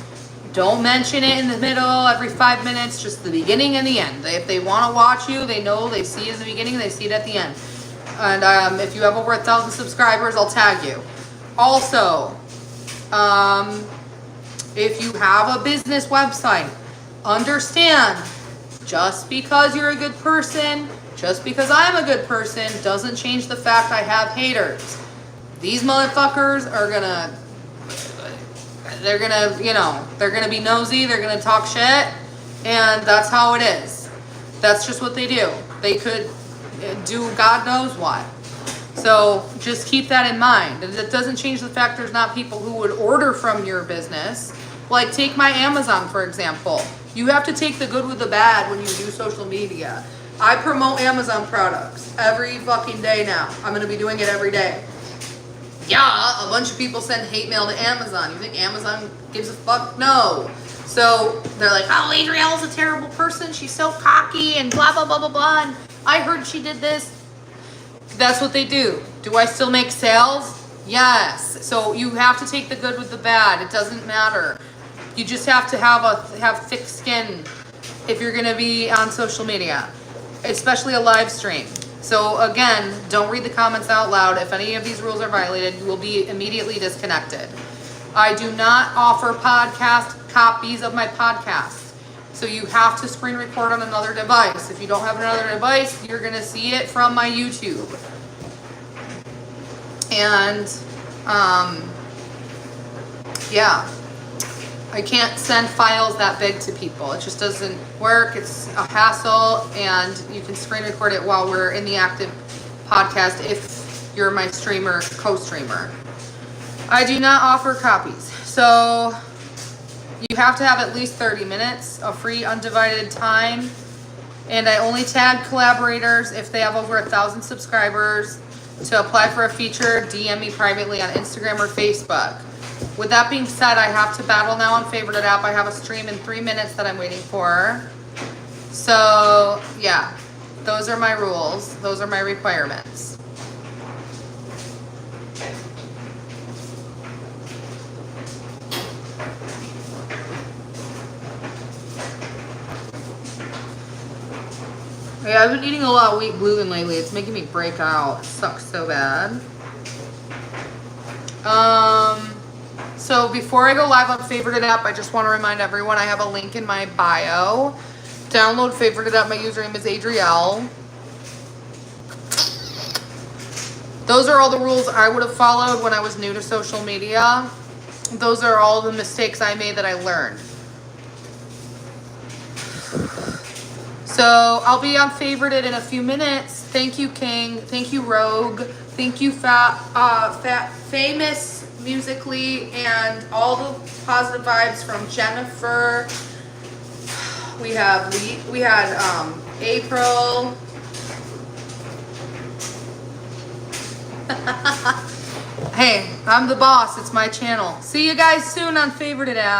Don't mention it in the middle every 5 minutes, just the beginning and the end. If they want to watch you, they know, they see it in the beginning, they see it at the end. And if you have over 1,000 subscribers, I'll tag you. Also, if you have a business website, understand, just because you're a good person, just because I'm a good person, doesn't change the fact I have haters. These motherfuckers are gonna, they're gonna be nosy, they're gonna talk shit, and that's how it is. That's just what they do. They could do God knows what. So just keep that in mind. It doesn't change the fact there's not people who would order from your business. Like, take my Amazon, for example. You have to take the good with the bad when you do social media. I promote Amazon products every fucking day now. I'm going to be doing it every day. Yeah, a bunch of people send hate mail to Amazon. You think Amazon gives a fuck? No. So they're like, oh, Adrielle's a terrible person. She's so cocky and blah, blah, blah, blah, blah. And I heard she did this. That's what they do. Do I still make sales? Yes. So you have to take the good with the bad. It doesn't matter. You just have to have thick skin if you're going to be on social media, especially a live stream. So again, don't read the comments out loud. If any of these rules are violated, you will be immediately disconnected. I do not offer podcast copies of my podcast. So you have to screen record on another device. If you don't have another device, you're going to see it from my YouTube. And, yeah. I can't send files that big to people. It just doesn't work. It's a hassle, and you can screen record it while we're in the active podcast if you're my streamer, co-streamer. I do not offer copies. So you have to have at least 30 minutes of free undivided time. And I only tag collaborators if they have over 1,000 subscribers. To apply for a feature, DM me privately on Instagram or Facebook. With that being said, I have to battle now on Favorited App. I have a stream in 3 minutes that I'm waiting for. So, yeah. Those are my rules. Those are my requirements. Yeah, I've been eating a lot of wheat gluten lately. It's making me break out. It sucks so bad. So before I go live on Favorited App, I just want to remind everyone I have a link in my bio. Download Favorited App. My username is Adrielle. Those are all the rules I would have followed when I was new to social media. Those are all the mistakes I made that I learned. So I'll be on Favorited in a few minutes. Thank you, King. Thank you, Rogue. Thank you, Famous Musically, and all the positive vibes from Jennifer. We had April. Hey, I'm the boss. It's my channel. See you guys soon on Favorited App.